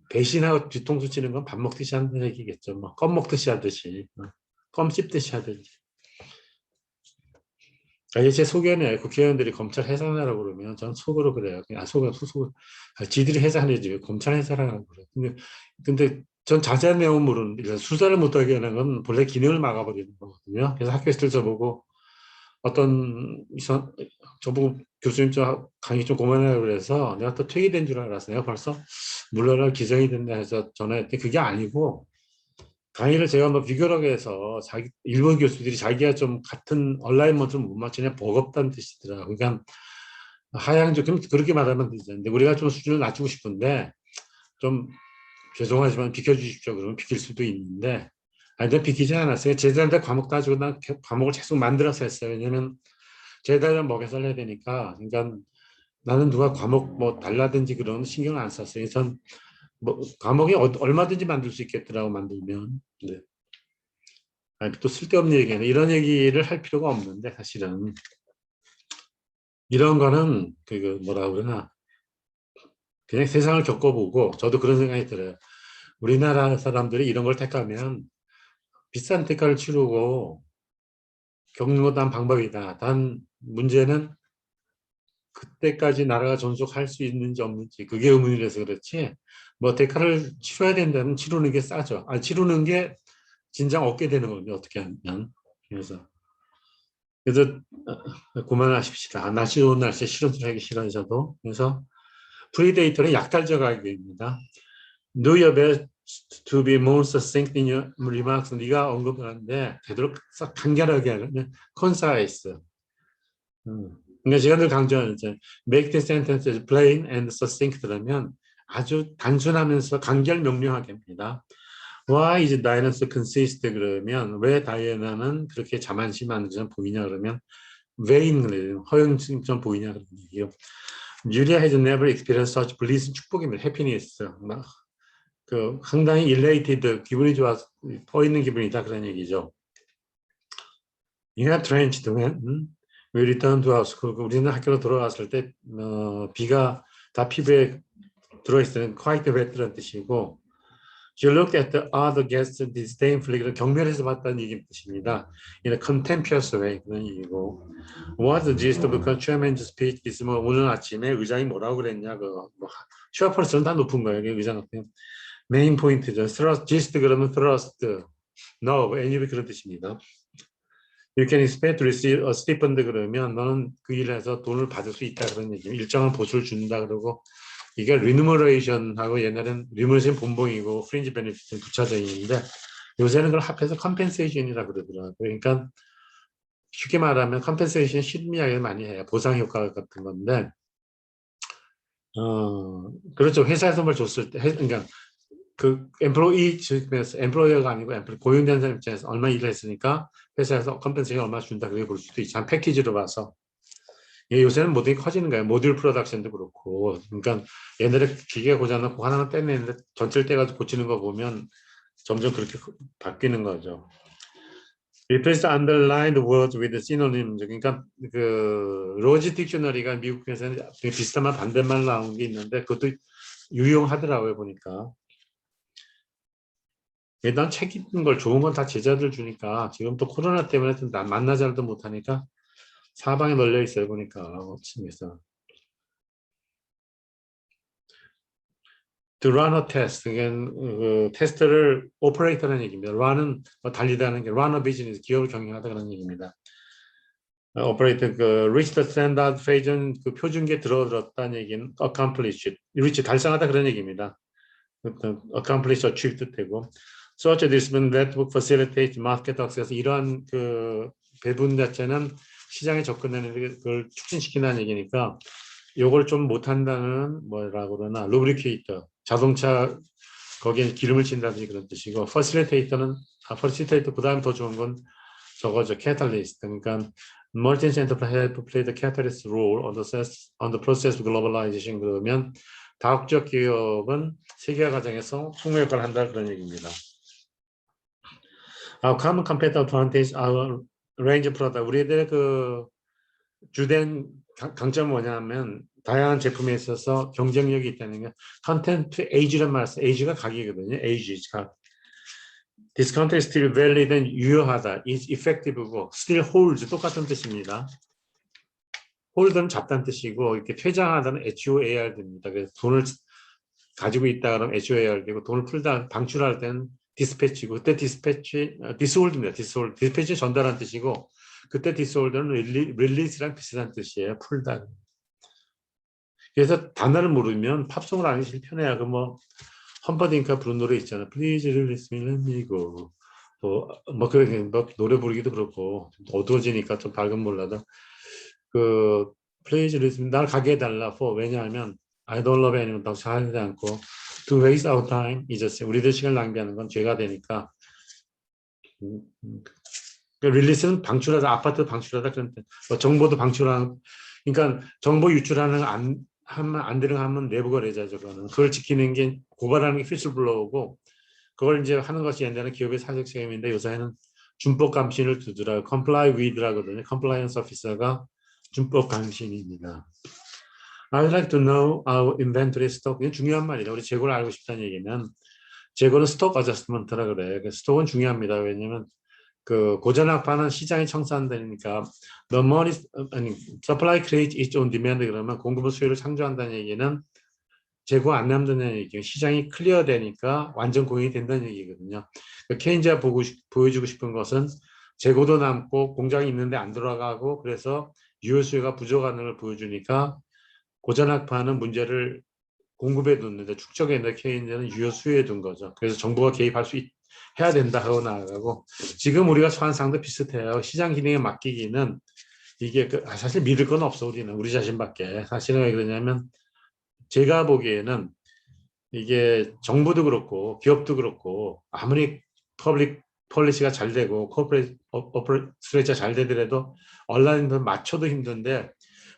배신하고 뒤통수 치는 건 밥 먹듯이 하는 얘기겠죠. 뭐 껌 먹듯이 하듯이. 껌 씹듯이 하듯이. 이게 제 소견이에요. 국회의원들이 검찰 해산하라고 그러면 전 속으로 그래요. 그냥 속으로 지들이 해산해야지 왜 검찰 해산하라고 그래. 근데 전 자세한 내용물은 수사를 못하게 하는 건 본래 기능을 막아버리는 거거든요. 그래서 학교에서 저보고 어떤 저보고 교수님 저 강의 좀 그만하라고 그래서 내가 또 퇴기된 줄 알았어요. 내가 벌써 물러날 기정이 된다 해서 전화했더니 그게 아니고 강의를 제가 뭐 비교하게 해서 일본 교수들이 자기가 좀 같은 얼라이먼트를 못 맞추냐 버겁다는 뜻이더라고요. 그러니까 하향적 그렇게 말하면 되죠. 근데 우리가 좀 수준을 낮추고 싶은데 좀 죄송하지만 비켜주십시오. 그러면 비킬 수도 있는데 아니 난 비키지 않았어요. 제자한테 과목 따지고 난 과목을 계속 만들어서 했어요. 왜냐면 제자를 먹여 살려야 되니까. 그러니까 나는 누가 과목 뭐 달라든지 그런 신경을 안 썼어요. 전 뭐 과목이 얼마든지 만들 수 있겠더라고 만들면. 네. 아니, 또 쓸데없는 얘기는 이런 얘기를 할 필요가 없는데 사실은 이런 거는 그 뭐라 그러나 그냥 세상을 겪어보고 저도 그런 생각이 들어요. 우리나라 사람들이 이런 걸 택하면 비싼 대가를 치르고 겪는 것도 한 방법이다. 단 문제는 그때까지 나라가 존속할 수 있는지 없는지 그게 의문이라서 그렇지 뭐 대가를 치러야 된다면 치르는 게 싸죠. 치르는 게 진작 얻게 되는 거거든요. 어떻게 하면. 그래서 그만하십시다. 날씨 좋은 날씨에 실험을 하기 싫어져도. 그래서 프리데이터는 약탈적 악입니다. Do your best to be more succinct in your remarks. 네가 언급하는데 되도록 싹 간결하게 하는 concise. 그러니까 제가 늘 강조하는 이제 make the sentences plain and succinct라면 아주 단순하면서 간결명료하게 합니다. Why is Diana so consist? 그러면 왜 다이애나는 그렇게 자만심한 것처럼 보이냐 그러면 vain 그래요. 허영심처럼 보이냐 그런 얘기요. Julia has never experienced such bliss 축복입니다. happiness. 막 그 상당히 elated 기분이 좋아서 퍼 있는 기분이다 그런 얘기죠. You have drenched when we return to house. 우리는 학교로 돌아갔을 때 비가 다 피부에 들어있으면 quite wet라는 뜻이고 You looked at the other guests disdainfully. 경멸해서 봤다는 얘기 뜻입니다. In a contemptuous way. 그런 얘기고. What the gist of the chairman's speech is 뭐 오늘 아침에 의장이 뭐라고 그랬냐. 뭐 슈어펄스는 다 높은 거예요. 의장 같은 메인 포인트죠. thrust, gist 그러면 thrust, no, any 그런 뜻입니다. You can expect to receive a stipend 그러면 너는 그 일에서 돈을 받을 수 있다 그런 얘기. 일정한 보수를 준다 그러고 이게 remuneration하고 옛날엔 remuneration 본봉이고 fringe benefit은 부차적인데 요새는 그걸 합해서 compensation이라고 그러더라고요. 그러니까 쉽게 말하면 compensation 실미하게 많이 해요. 보상 효과 같은 건데 그렇죠. 회사에서 뭘 줬을 때 그러니까 그 employee 측면에서 employer가 아니고 고용된 사람 입장에서 얼마 일을 했으니까 회사에서 컴pen세이션 얼마 준다 그렇게 볼 수도 있죠. 한 패키지로 봐서. 요새는 모든 게 커지는 거예요. 모듈 프로덕션도 그렇고. 그러니까 옛날에 기계 고장나고 하나는 떼내는데 전체를 떼가지고 고치는 거 보면 점점 그렇게 바뀌는 거죠. Replace the underlined words with synonyms. 그러니까 그 로지 딕셔너리가 미국에서는 비슷한 말 반대말 나온 게 있는데 그것도 유용하더라고요 보니까. 난 책 읽는 걸 좋은 건 다 제자들 주니까 지금 또 코로나 때문에 좀 만나자도 못하니까 사방에 널려 있어요 보니까 층에서. To run a test, 그 테스트를 오퍼레이터라는 얘기입니다. run은 달리다는 게 run a business, 기업을 경영하다 그런 얘기입니다. 오퍼레이터 그 reach the standard phase는 그 표준계에 들어들었다는 얘기는 accomplish, reach 달성하다 그런 얘기입니다. accomplish, achieve 뜻되고 such a discipline network facilitates market access. 이러한 그 배분 자체는 시장에 접근하는 걸 촉진시킨다는 얘기니까 요걸 좀 못한다는 뭐라고 그러나 루브리케이터 자동차 거기에 기름을 친다든지 그런 뜻이고 facilitator는 facilitator 그 다음 더 좋은 건 저거죠 catalyst. 그러니까 merchant enterprise help play the catalyst role on the process of globalization. 그러면 다국적 기업은 세계화 과정에서 총무 역할을 한다 그런 얘기입니다. Our common competitive advantage, our range of product. 우리들의 그 주된 강점은 뭐냐면 다양한 제품에 있어서 경쟁력이 있다는 게 컨텐트 에이지란 말 써. 에이지가 각이거든요. 에이지 각. Discount is still valid and 유효하다. is effective고 still holds 똑같은 뜻입니다. hold는 잡다는 뜻이고 이렇게 퇴장하다는 HOAR입니다. 그래서 돈을 가지고 있다 그러면 HOAR되고 돈을 풀다 방출할 때는 디스패치고 그때 디스홀드입니다. 디스패치 전달한 뜻이고 그때 디스홀드는 릴리스랑 비슷한 뜻이에요. 풀다. 그래서 단어를 모르면 팝송을 하기 제일 편해요. 그뭐 험버딩카 부른 노래 있잖아요. Please release me, let me go. 뭐 노래 부르기도 그렇고 어두워지니까 좀 밝은 몰라도 그 Please release me, 날 가게 해달라. for 왜냐하면 I don't love anyone, 더 잘하지 않고 to waste our time is 우리들 시간 낭비하는 건 죄가 되니까. 릴리스는 방출하다, 아파트 방출하다 그런 뭐 정보도 방출하는. 그러니까 정보 유출하는 안 되는 거 하면 내부 거래자죠. 그걸 지키는 게 고발하는 게 휘슬블로우고 그걸 이제 하는 것이 옛날에는 기업의 사적 책임인데 요새는 준법 감시를 두더라. comply with라거든요. compliance officer가 준법 감시인입니다. I'd like to know our inventory stock. 이게 중요한 말이다. 우리 재고를 알고 싶다는 얘기는 재고는 스톡 어저스먼트라 그래. 스톡은 중요합니다. 왜냐면 그 고전학파는 시장이 청산되니까 the money 아니 supply creates its own demand 그러면 공급은 수요를 창조한다는 얘기는 재고 안 남는다는 얘기예요. 시장이 클리어 되니까 완전 공인이 된다는 얘기거든요. 그러니까 케인즈가 보여주고 싶은 것은 재고도 남고 공장이 있는데 안 들어가고 그래서 유효 수요가 부족한 걸 보여주니까 고전학파는 문제를 공급에 뒀는데 축적했는데 케인즈는 유효 수요에 둔 거죠. 그래서 정부가 개입할 수 해야 된다 하고 나가고 지금 우리가 처한 상도 비슷해요. 시장 기능에 맡기기는 이게 사실 믿을 건 없어. 우리 자신밖에. 사실은 왜 그러냐면 제가 보기에는 이게 정부도 그렇고 기업도 그렇고 아무리 퍼블릭 폴리시가 잘 되고 코퍼레이트 스트레이트가 잘 되더라도 온라인도 맞춰도 힘든데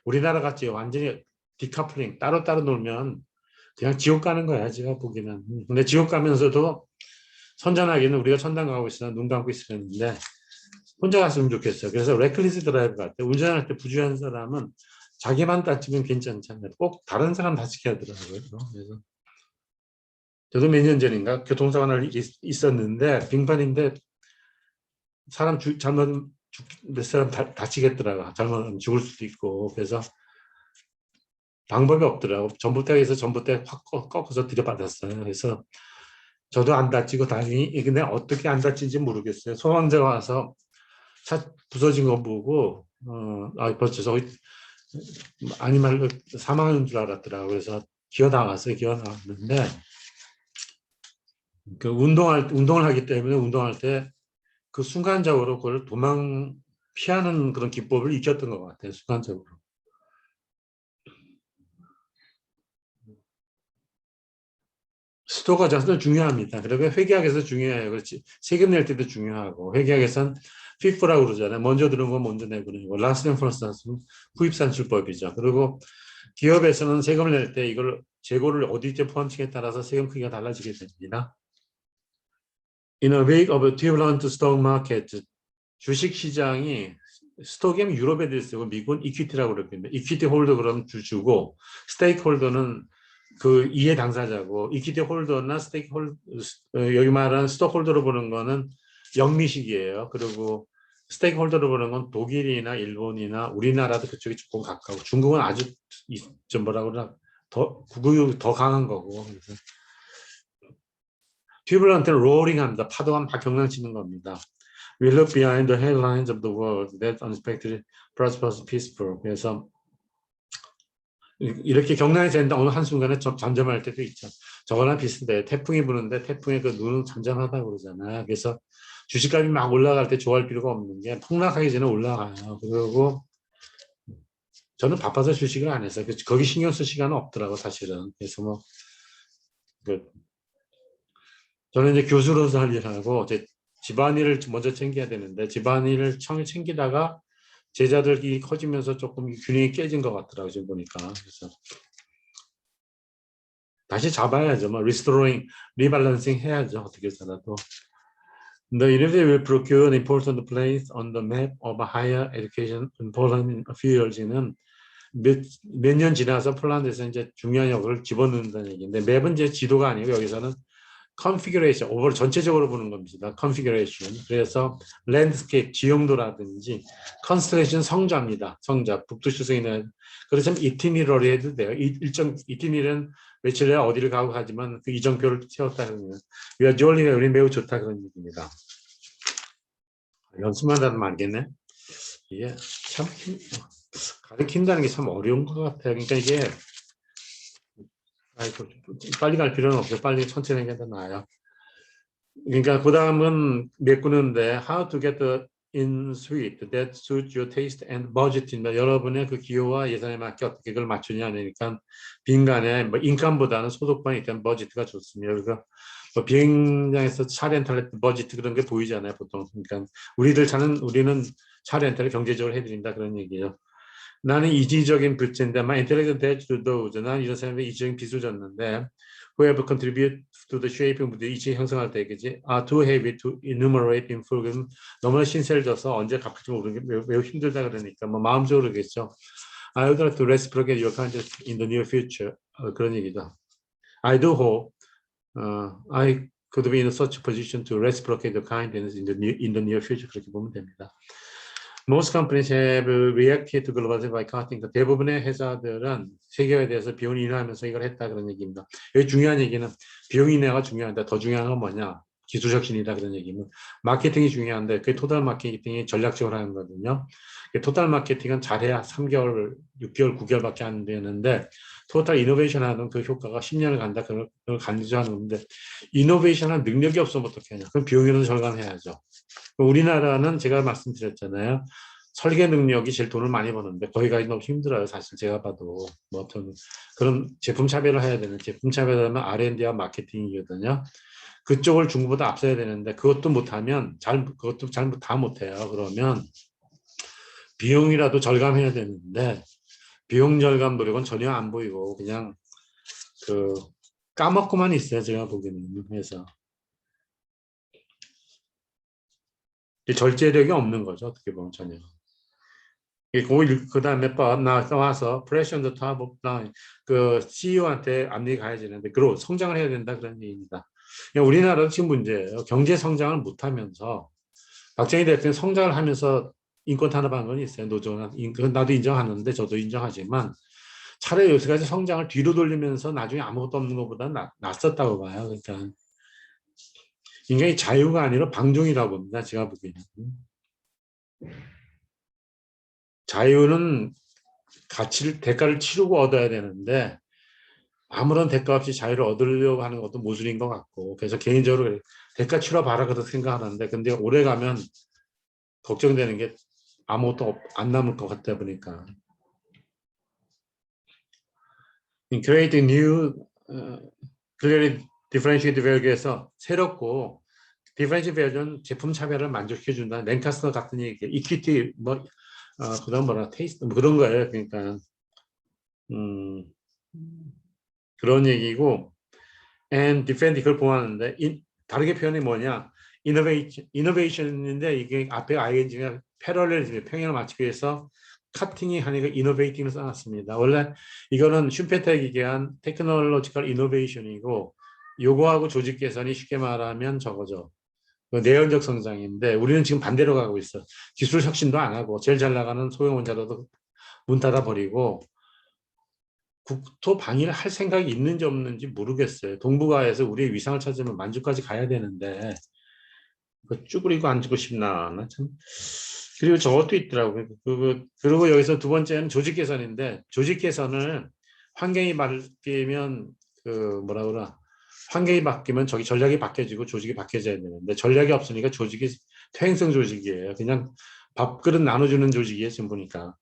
우리나라 같이 완전히 디카플링 따로따로 놀면 그냥 지옥 가는 거야 제가 보기에는. 근데 지옥 가면서도 선전하기는 우리가 천당 가고 있으나 눈 감고 있었는데 혼자 갔으면 좋겠어요. 그래서 레클리스 드라이브 갈 때 운전할 때 부주의한 사람은 자기만 다치면 괜찮잖아요. 꼭 다른 사람 다치게 하더라고요. 그래서 저도 몇 년 전인가 교통사고 날 있었는데 빙판인데 사람 잘못 몇 사람 다치겠더라고. 잘못하면 죽을 수도 있고. 그래서 방법이 없더라고. 전봇대에서 전봇대 확 꺾어서 들여받았어요. 그래서 저도 안 다치고 다행히 근데 어떻게 안 다친지 모르겠어요. 소방대가 와서 차 부서진 거 보고 벌써 저기 아니말로 사망한 줄 알았더라고. 그래서 기어 나왔는데 그 운동을 하기 때문에 운동할 때 그 순간적으로 그걸 피하는 그런 기법을 익혔던 것 같아요. 순간적으로. 스토가 자체도 중요합니다. 그리고 회계학에서 중요해요. 그렇지. 세금 낼 때도 중요하고 회계학에서는 FIFO라고 그러잖아요. 먼저 들은 건 먼저 내보내고 라스트 앤 퍼스트는 후입산출법이죠. 그리고 기업에서는 세금을 낼 때 이걸 재고를 어디에 포함층에 따라서 세금 크기가 달라지게 됩니다. In a wake of a turbulent stock market, 주식 시장이 스톡이면 유럽에 대해 쓰고 미국은 이퀴티라고 그러거든요. 이퀴티 홀더 그러면 주주고 스테이크 홀더는 그 이해 당사자고 이퀴티 홀더나 스테이크 홀더 여기 말하는 스톡 홀더로 보는 거는 영미식이에요. 그리고 스테이크 홀더로 보는 건 독일이나 일본이나 우리나라도 그쪽이 조금 가까워. 중국은 아주 좀 뭐라 그러나 더 강한 거고. 그래서 튜블런트는 로어링합니다. 파도가 막 경랑치는 겁니다. We look behind the headlines of the world that unexpectedly prosperous peaceful. 그래서 이렇게 경랑이 된다 어느 한순간에 잠잠할 때도 있죠. 저거랑 비슷해. 태풍이 부는데 태풍의 그 눈은 잠잠하다고 그러잖아요. 그래서 주식값이 막 올라갈 때 좋아할 필요가 없는 게 폭락하기 전에 올라가요. 그리고 저는 바빠서 주식을 안 해서 거기 신경 쓸 시간은 없더라고 사실은. 그래서 뭐 저는 이제 교수로서 할 일하고 집안일을 먼저 챙겨야 되는데 집안일을 챙기다가 제자들이 커지면서 조금 균형이 깨진 것 같더라고요. 지금 보니까. 그래서 다시 잡아야죠. 뭐 리스토링, 리밸런싱 해야죠. 어떻게 해서라도. The university will procure an important place on the map of higher education in Poland in a few years는 몇 년 지나서 폴란드에서 이제 중요한 역을 집어넣는다는 얘기인데 맵은 이제 지도가 아니고 여기서는 컨피규레이션, 오버를 전체적으로 보는 겁니다. 컨피규레이션. 그래서 랜드스케이프, 지형도라든지 컨스텔레이션 성자입니다. 성자, 북두칠성이나 그렇지만 이티니러리 해도 돼요. 일정 이티니는 며칠 내에 어디를 가고 하지만 그 이정표를 세웠다는 거예요. 위아졸리가 우리 매우 좋다 그런 얘기입니다. 연습만 하면 말겠네. 이게 참 가르친다는 게 참 어려운 것 같아요. 그러니까 이게 빨리 갈 필요는 없어요. 빨리 천천히 하는 게 더 나아요. 그러니까 그 다음은 메꾸는데 how to get the in suite that suits your taste and budget입니다. 여러분의 그 기호와 예산에 맞게 어떻게 그걸 맞추냐 하니까 빈간에 뭐 인감보다는 소득만 일단 버짓가 좋습니다. 그래서 뭐 비행장에서 차 렌탈 버짓 그런 게 보이잖아요 보통. 그러니까 우리는 차 렌탈을 경제적으로 해드린다 그런 얘기예요. 나는 이지적인 부채인데, my intellectual debt to those. 난 이런 사람들이 이지적인 빚을 졌는데, who have contributed to the shaping, 이지 형성할 때, 그지? too heavy to enumerate in full. 너무나 신세를 져서 언제 갚을지 모르는 게 매우 힘들다 그러니까, 뭐 마음적으로 그러겠죠. I would like to reciprocate your kindness in the near future. 그런 얘기죠. I do hope I could be in such a position to reciprocate the kindness in the near future. 그렇게 보면 됩니다. Most companies have reacted to globalization by cutting. 대부분의 회사들은 세계화에 대해서 비용을 인하하면서 이걸 했다 그런 얘기입니다. 여기 중요한 얘기는 비용 인하가 중요한데 더 중요한 건 뭐냐? 기술혁신이다 그런 얘기는 마케팅이 중요한데 그게 토탈 마케팅이 전략적으로 하는 거거든요. 토탈 마케팅은 잘해야 3개월, 6개월, 9개월밖에 안 되는데 토탈 이노베이션 하는 그 효과가 10년을 간다 그걸 간주하는 건데 이노베이션은 능력이 없으면 어떻게 하냐? 그럼 비용이라도 절감해야죠. 우리나라는 제가 말씀드렸잖아요. 설계 능력이 제일 돈을 많이 버는데 거기까지 너무 힘들어요. 사실 제가 봐도 뭐 어떤 그런 제품 차별을 해야 되는 제품 차별하면 R&D와 마케팅이거든요. 그쪽을 중국보다 앞서야 되는데 그것도 못하면 그것도 잘못 다 못해요. 그러면 비용이라도 절감해야 되는데 비용 절감 노력은 전혀 안 보이고 그냥 그 까먹고만 있어요. 제가 보기에는. 그래서 절제력이 없는 거죠. 어떻게 보면 전혀. 그 다음에 나와서 pressure on the top of line 그 CEO한테 압력이 가해지는데 그로 성장을 해야 된다 그런 얘기입니다. 우리나라도 지금 문제예요. 경제 성장을 못하면서 박정희 대통령 성장을 하면서 인권 탄압한 건 있어요. 노조나 나도 인정하는데 저도 인정하지만 차라리 여기까지 성장을 뒤로 돌리면서 나중에 아무것도 없는 것보다 낫었다고 봐요. 그러니까 인간이 자유가 아니라 방종이라고 봅니다. 제가 보기에는. 자유는 대가를 치르고 얻어야 되는데 아무런 대가 없이 자유를 얻으려고 하는 것도 모순인 것 같고 그래서 개인적으로 대가 치러봐라 그렇게 생각하는데 근데 오래 가면 걱정되는 게 아무것도 안 남을 것 같다 보니까 In creating new clearly differentiated value에서 새롭고 differentiated value는 제품 차별을 만족해 준다. 랭카스터 같은 얘기, 이퀴티 뭐 그런 뭐라 테이스트 뭐 그런 거예요. 그러니까 음, 그런 얘기고 and defend 그걸 보았는데 다르게 표현이 뭐냐? innovation인데 이게 앞에 ing가 패러렐 평행을 맞추기 위해서 카팅이 하니까 innovating을 써놨습니다. 원래 이거는 슈페텍이 얘기한 테크놀로지컬 이노베이션이고 요거하고 조직 개선이 쉽게 말하면 저거죠. 그 내연적 성장인데 우리는 지금 반대로 가고 있어. 기술 혁신도 안 하고 제일 잘 나가는 소형 원자로도 문 닫아 버리고 국토 방위를 할 생각이 있는지 없는지 모르겠어요. 동북아에서 우리의 위상을 찾으면 만주까지 가야 되는데 쭈그리고 앉고 싶나 나 참. 그리고 저것도 있더라고요. 그리고 여기서 두 번째는 조직 개선인데 조직 개선을 환경이 바뀌면 그 뭐라 그러나 환경이 바뀌면 저기 전략이 바뀌어지고 조직이 바뀌어져야 되는데 전략이 없으니까 조직이 퇴행성 조직이에요. 그냥 밥그릇 나눠주는 조직이에요. 지금 보니까.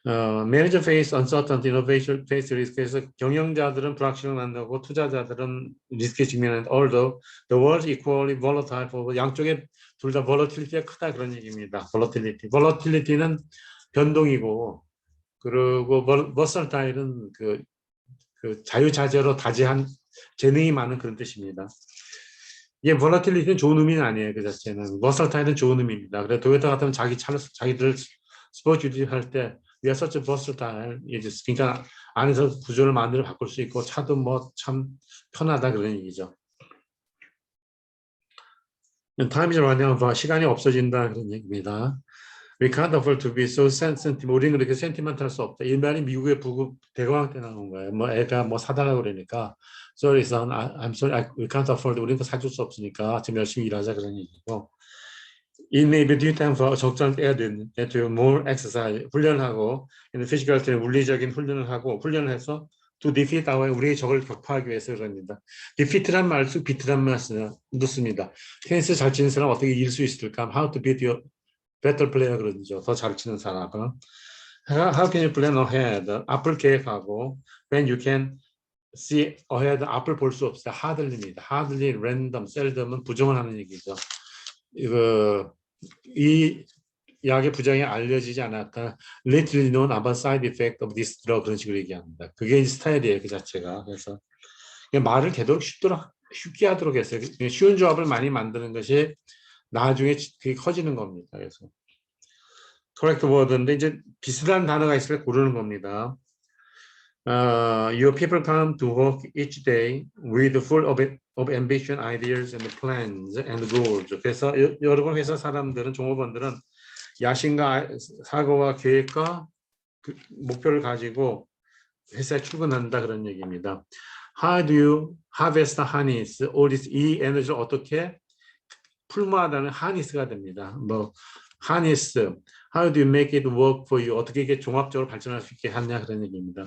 Manager face uncertainty, innovation face risk에서 경영자들은 불확실을 만나고 투자자들은 리스크에 직면하는데 although the world is equally volatile for 양쪽에 둘 다 volatility가 크다 그런 얘기입니다. volatility는 변동이고 그리고 versatile은 그 자유자재로 다재한 재능이 많은 그런 뜻입니다. 이게 volatility는 좋은 의미는 아니에요. 그 자체는 versatile은 좋은 의미입니다. 그래서 도요타 같으면 자기들 스포츠 할 때 we are such a versatile. 그러니까 안에서 구조를 만들어 바꿀 수 있고 차도 뭐 참 편하다 그런 얘기죠. Time is running out. 시간이 없어진다 그런 얘기입니다. We can't afford to be so sensitive. 우리는 그렇게 센티멘탈할 수 없다. 이 말이 미국의 부국 대공황 때 나온 거예요. 뭐 애가 뭐 사달라고 그러니까 sorry son, I'm sorry, we can't afford. 우리는 사줄 수 없으니까 지금 열심히 일하자 그런 얘기고. It may be due time for 적절한 때가 되는 to more exercise 훈련하고 physical training 물리적인 훈련을 하고 훈련을 해서 to defeat our 우리의 적을 격파하기 위해서 그럽니다. defeat란 말수 beat란 말 넣습니다. 테니스 잘 치는 사람 어떻게 이길 수 있을까? How to beat your better player 그러죠. 더 잘 치는 사람은 how can you plan ahead? 앞을 계획하고 when you can see ahead 앞을 볼 수 없다. hardly입니다. hardly, random, seldom은 부정을 하는 얘기죠. 이 약의 부작용이 알려지지 않았다. Little known about side effect of this drug 그런 식으로 얘기합니다. 그게 스타일이에요, 그 자체가. 그래서 말을 되도록 쉽게 하도록 했어요. 쉬운 조합을 많이 만드는 것이 나중에 그게 커지는 겁니다. 그래서 correct word인데 이제 비슷한 단어가 있을 때 고르는 겁니다. Your people come to work each day with full of ambition, ideas, and plans and goals. 그래서 여러분 회사 사람들은 종업원들은 야심과 사고와 계획과 그 목표를 가지고 회사에 출근한다 그런 얘기입니다. How do you harvest harness? all this 이 에너지를 어떻게 풀무하다는 harness가 됩니다. 뭐 harness, how do you make it work for you? 어떻게 이게 종합적으로 발전할 수 있게 하냐 그런 얘기입니다.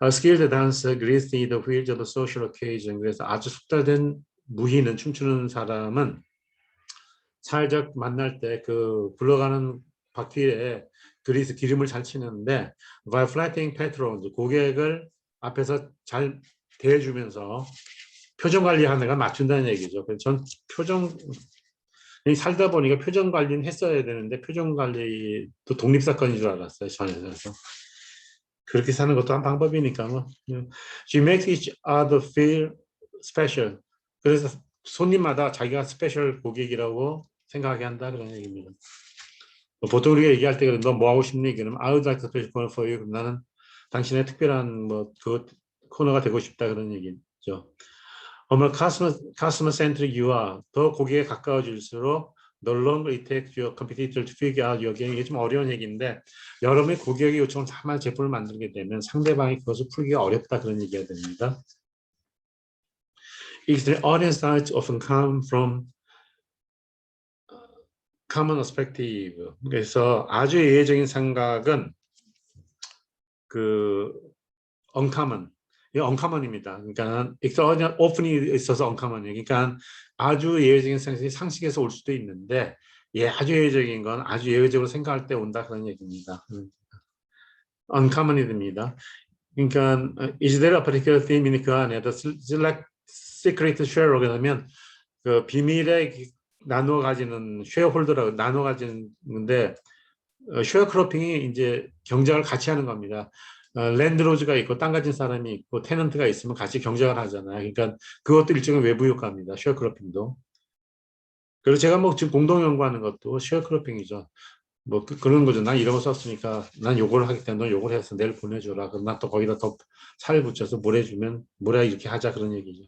A skilled dancer greets the wheels of the social occasion. 그래서 아주 숙달된 무희는 춤추는 사람은 사회적 만날 때 그 굴러가는 바퀴에 그리스 기름을 잘 치는데 by flattening patrons 고객을 앞에서 잘 대해주면서 표정 관리하는 걸 맞춘다는 얘기죠. 그래서 전 표정 살다 보니까 표정 관리는 했어야 되는데 표정 관리도 독립사건인 줄 알았어요. 저는. 그래서 그렇게 사는 것도 한 방법이니까 뭐. She makes each other feel special. 그래서 손님마다 자기가 스페셜 고객이라고 생각하게 한다 그런 얘기입니다. 보통 우리가 얘기할 때 너 뭐 하고 싶니? 그러면 I would like a special corner for you. 그럼 나는 당신의 특별한 뭐 그 코너가 되고 싶다 그런 얘기죠. 어머 customer centric you are. 더 고객에 가까워질수록 no longer it takes your competitor to figure out your game. 이게 좀 어려운 얘기인데 여러분의 고객이 요청을 다만 제품을 만들게 되면 상대방이 그것을 풀기가 어렵다 그런 얘기가 됩니다. The audience sides often come from common perspective. 그래서 아주 예외적인 생각은 그 uncommon, 이 uncommon입니다. 그러니까 extraordinary, often이 있어서 uncommon이에요. 그러니까 아주 예외적인 상식이 상식에서 올 수도 있는데, 예, 아주 예외적인 건 아주 예외적으로 생각할 때 온다 그런 얘기입니다. uncommon이 됩니다. 그러니까 is there a particular theme in 그 안에 the select secret share 그러면 그 비밀의 나눠 가지는 쉐어홀더라고 나눠 가지는데 쉐어크로핑이 이제 경작을 같이 하는 겁니다. 랜드로즈가 있고 땅 가진 사람이 있고 테넌트가 있으면 같이 경작을 하잖아요. 그러니까 그것도 일종의 외부 효과입니다. 쉐어크로핑도. 그리고 제가 뭐 지금 공동 연구하는 것도 쉐어크로핑이죠. 뭐 그런 거죠. 난 이런 거 썼으니까 난 요걸 하기 때문에 너 요걸 해서 내일 보내줘라. 그럼 난 또 거기다 더 살을 붙여서 뭘 해주면 뭐라 이렇게 하자 그런 얘기죠.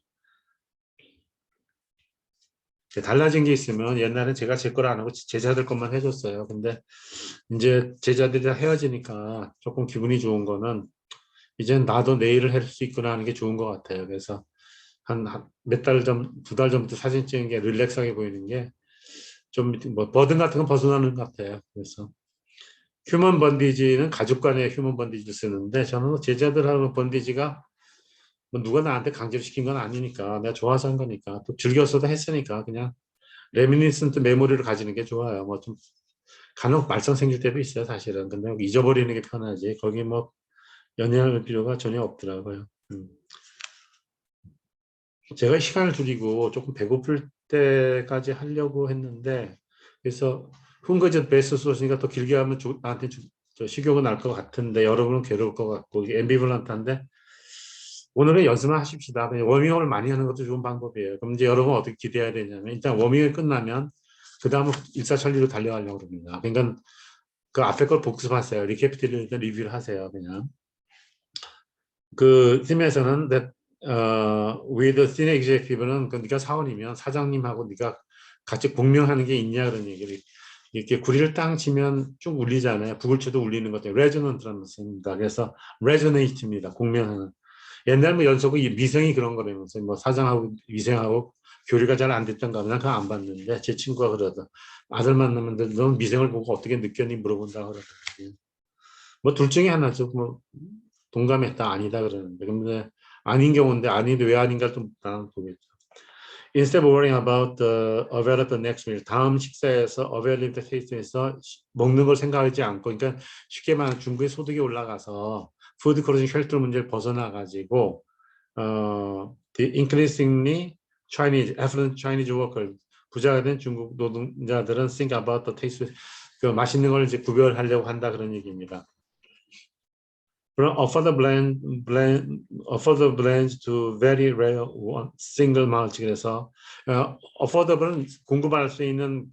달라진 게 있으면 옛날엔 제가 제 걸 안 하고 제자들 것만 해줬어요. 근데 이제 제자들이랑 헤어지니까 조금 기분이 좋은 거는 이젠 나도 내 일을 할 수 있구나 하는 게 좋은 것 같아요. 그래서 한 몇 달 전, 두 달 전부터 사진 찍은 게 릴렉스하게 보이는 게 좀 뭐 버든 같은 건 벗어나는 것 같아요. 그래서 휴먼 번디지는 가족 간의 휴먼 번디지를 쓰는데 저는 제자들하고 번디지가 뭐 누가 나한테 강제로 시킨 건 아니니까 내가 좋아서 한 거니까 또 즐겨서도 했으니까 그냥 레미니센트 메모리를 가지는 게 좋아요. 뭐 좀 간혹 말썽 생길 때도 있어요, 사실은. 근데 잊어버리는 게 편하지. 거기 뭐 연연할 필요가 전혀 없더라고요. 제가 시간을 줄이고 조금 배고플 때까지 하려고 했는데 그래서 훈거젓 베스트 소스니까 더 길게 하면 나한테 식욕은 날 것 같은데 여러분은 괴로울 것 같고 이게 앰비블런트한데 오늘은 연습만 하십시다. 그냥 워밍업을 많이 하는 것도 좋은 방법이에요. 그럼 이제 여러분 어떻게 기대해야 되냐면 일단 워밍업이 끝나면 그 다음은 일사천리로 달려가려고 합니다. 그러니까 그 앞에 걸 복습하세요. 리캡티를 리뷰를 하세요. 그냥 그 팀에서는 with the senior executive는 그 네가 사원이면 사장님하고 네가 같이 공명하는 게 있냐 그런 얘기를 이렇게 구리를 땅 치면 쭉 울리잖아요. 북을 쳐도 울리는 것도 resonant라는 뜻입니다. 그래서 resonate입니다. 공명하는. 옛날 뭐 연속이 미생이 그런 거라면서 뭐 사장하고 미생하고 교류가 잘 안 됐던가 하면 그거 안 봤는데 제 친구가 그러다 아들 만나면 너 미생을 보고 어떻게 느꼈니 물어본다 그러더라고요. 뭐 둘 중에 하나죠. 뭐 동감했다 아니다 그러는데 근데 아닌 경우인데 아닌데 왜 아닌가 좀 나는 보겠죠. Instead of worrying about the available next meal, 다음 식사에서 available taste에서 먹는 걸 생각하지 않고, 그러니까 쉽게 말하면 중국의 소득이 올라가서 푸드 코로진 혈투 문제를 벗어나 가지고 the increasingly Chinese affluent Chinese worker 부자가 된 중국 노동자들은 think about the taste 그 맛있는 걸 이제 구별하려고 한다 그런 얘기입니다. offer the blend to very rare one, single malt 그래서 affordable은 공급할 수 있는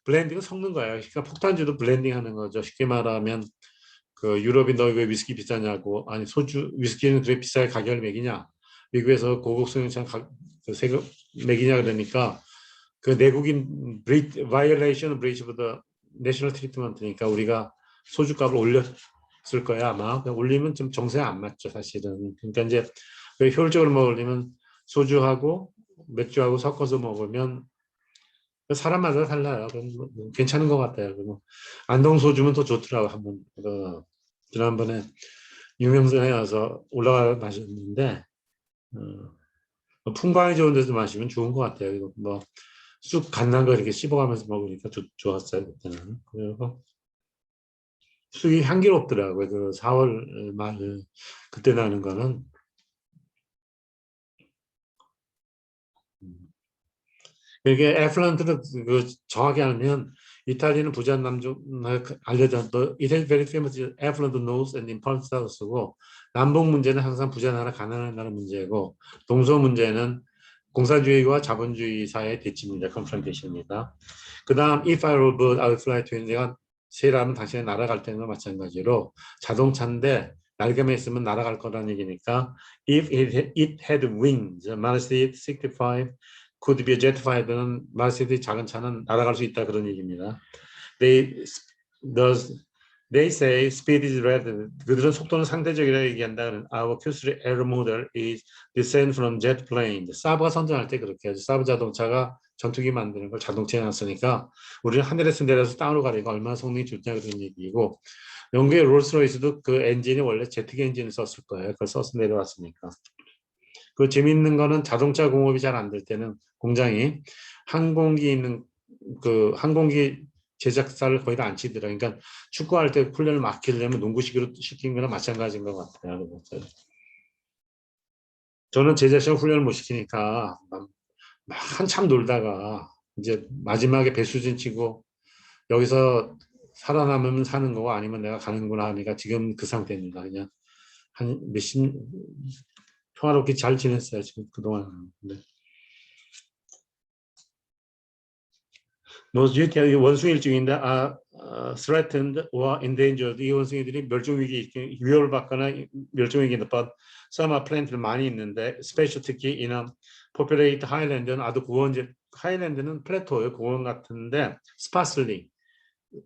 블렌딩을 섞는 거예요. 그러니까 폭탄주도 블렌딩하는 거죠. 쉽게 말하면 그 유럽이 너 왜 위스키 비싸냐고 아니 소주 위스키는 그래 비싸게 가격을 매기냐 미국에서 고급 수용차 세금 매기냐 그러니까 그 내국인 violation breach of the national treatment니까 우리가 소주값을 올렸을 거야 아마 올리면 좀 정세에 안 맞죠 사실은 그러니까 이제 효율적으로 먹으려면 소주하고 맥주하고 섞어서 먹으면 사람마다 달라요. 괜찮은 것 같아요. 안동 소주면 더 좋더라고 한번 지난번에 유명선에 와서 올라가 마셨는데 풍광이 좋은 데서 마시면 좋은 것 같아요. 뭐 쑥 갓난 거 이렇게 씹어가면서 먹으니까 좋았어요 그때는. 그리고 쑥이 향기롭더라고요. 그 4월 말 그때 나는 거는. 이게 에플란트는 그 정확히 알면 이탈리아는 부자 남쪽 알려졌던 It has very famous affluent north and impulse south고 남북 문제는 항상 부자 나라 가난한 나라 문제고 동서 문제는 공산주의와 자본주의 사이의 대치입니다. confrontation입니다. 그 다음 if I were a bird, I would fly to you. 내가 새라면 당신이 날아갈 때는 마찬가지로 자동차인데 날개만 있으면 날아갈 거라는 얘기니까 if it had wings, Mercedes 65 could be a jet fighter는 마르세디 작은 차는 날아갈 수 있다 그런 얘기입니다. Thus, they say speed is relative. 그들은 속도는 상대적이라고 얘기한다는 our Q3 air model is descend from jet plane. 사브가 선전할 때 그렇게 하죠. 사브 자동차가 전투기 만드는 걸 자동차에 놨으니까 우리는 하늘에서 내려서 땅으로 가니까 얼마나 성능이 좋냐 그런 얘기고 영국의 롤스로이스도 그 엔진이 원래 제트기 엔진을 썼을 거예요. 그걸 써서 내려왔으니까. 그 재밌는 거는 자동차 공업이 잘 안 될 때는 공장이 항공기 있는 그 항공기 제작사를 거의 다 안 치더라. 그러니까 축구할 때 훈련을 맡기려면 농구식으로 시킨 거랑 마찬가지인 것 같아요. 저는 제 자신을 훈련을 못 시키니까 막 한참 놀다가 이제 마지막에 배수진 치고 여기서 살아남으면 사는 거고 아니면 내가 가는구나 하니까 지금 그 상태입니다. 그냥 한 몇십 평화롭게 잘 지냈어요. 지금 그동안. 네. 노즈유티 원숭이일중인데 threatened or endangered 이 원숭이들이 멸종위기 위협을 받거나 멸종위기인데 but some are planted 많이 있는데 special 특히 in a populate highland는 아주 고원지 하이랜드는 플래토예요 고원 같은데 sparsely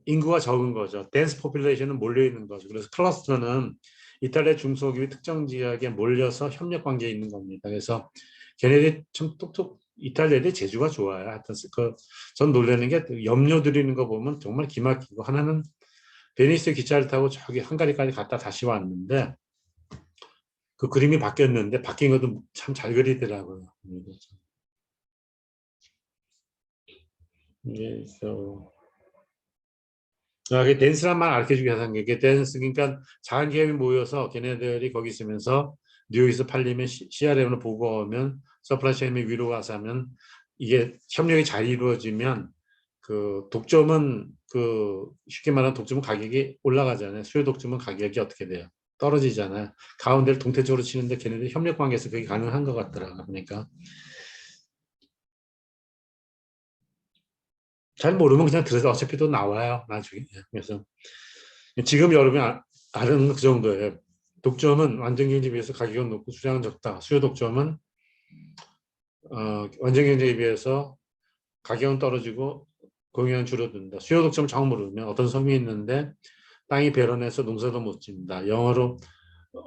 인구가 적은 거죠. dense population은 몰려 있는 거죠. 그래서 클러스터는 이탈리아 중소기업 특정 지역에 몰려서 협력 관계에 있는 겁니다. 그래서 걔네들이 좀 똑똑 이탈리아 애들 재주가 좋아요. 하여튼 전 놀라는 게 염료 들이는 거 보면 정말 기막히고 하나는 베니스 기차를 타고 저기 헝가리까지 갔다 다시 왔는데 그 그림이 바뀌었는데 바뀐 것도 참 잘 그리더라고요. 그래서 그 댄스란 말 알려주기 위해서 한 게, 댄스, 그러니까 작은 기업이 모여서 걔네들이 거기 있으면서 뉴욕에서 팔리면 CRM을 보고 오면 서플라이 체인이 위로 가서 하면 이게 협력이 잘 이루어지면 그 독점은 그 쉽게 말하면 독점은 가격이 올라가잖아요. 수요 독점은 가격이 어떻게 돼요? 떨어지잖아요. 가운데를 동태쪽으로 치는데 걔네들 협력 관계에서 그게 가능한 것 같더라고요. 그러니까 잘 모르면 그냥 들어서 어차피 또 나와요. 나중에. 그래서 지금 여러분이 아는 그 정도예요. 독점은 완전 경제에 비해서 가격은 높고 수량은 적다. 수요 독점은 완전 경제에 비해서 가격은 떨어지고 공유는 줄어든다. 수요 독점 정 모르면 어떤 섬이 있는데 땅이 배런해서 농사도 못 짓는다. 영어로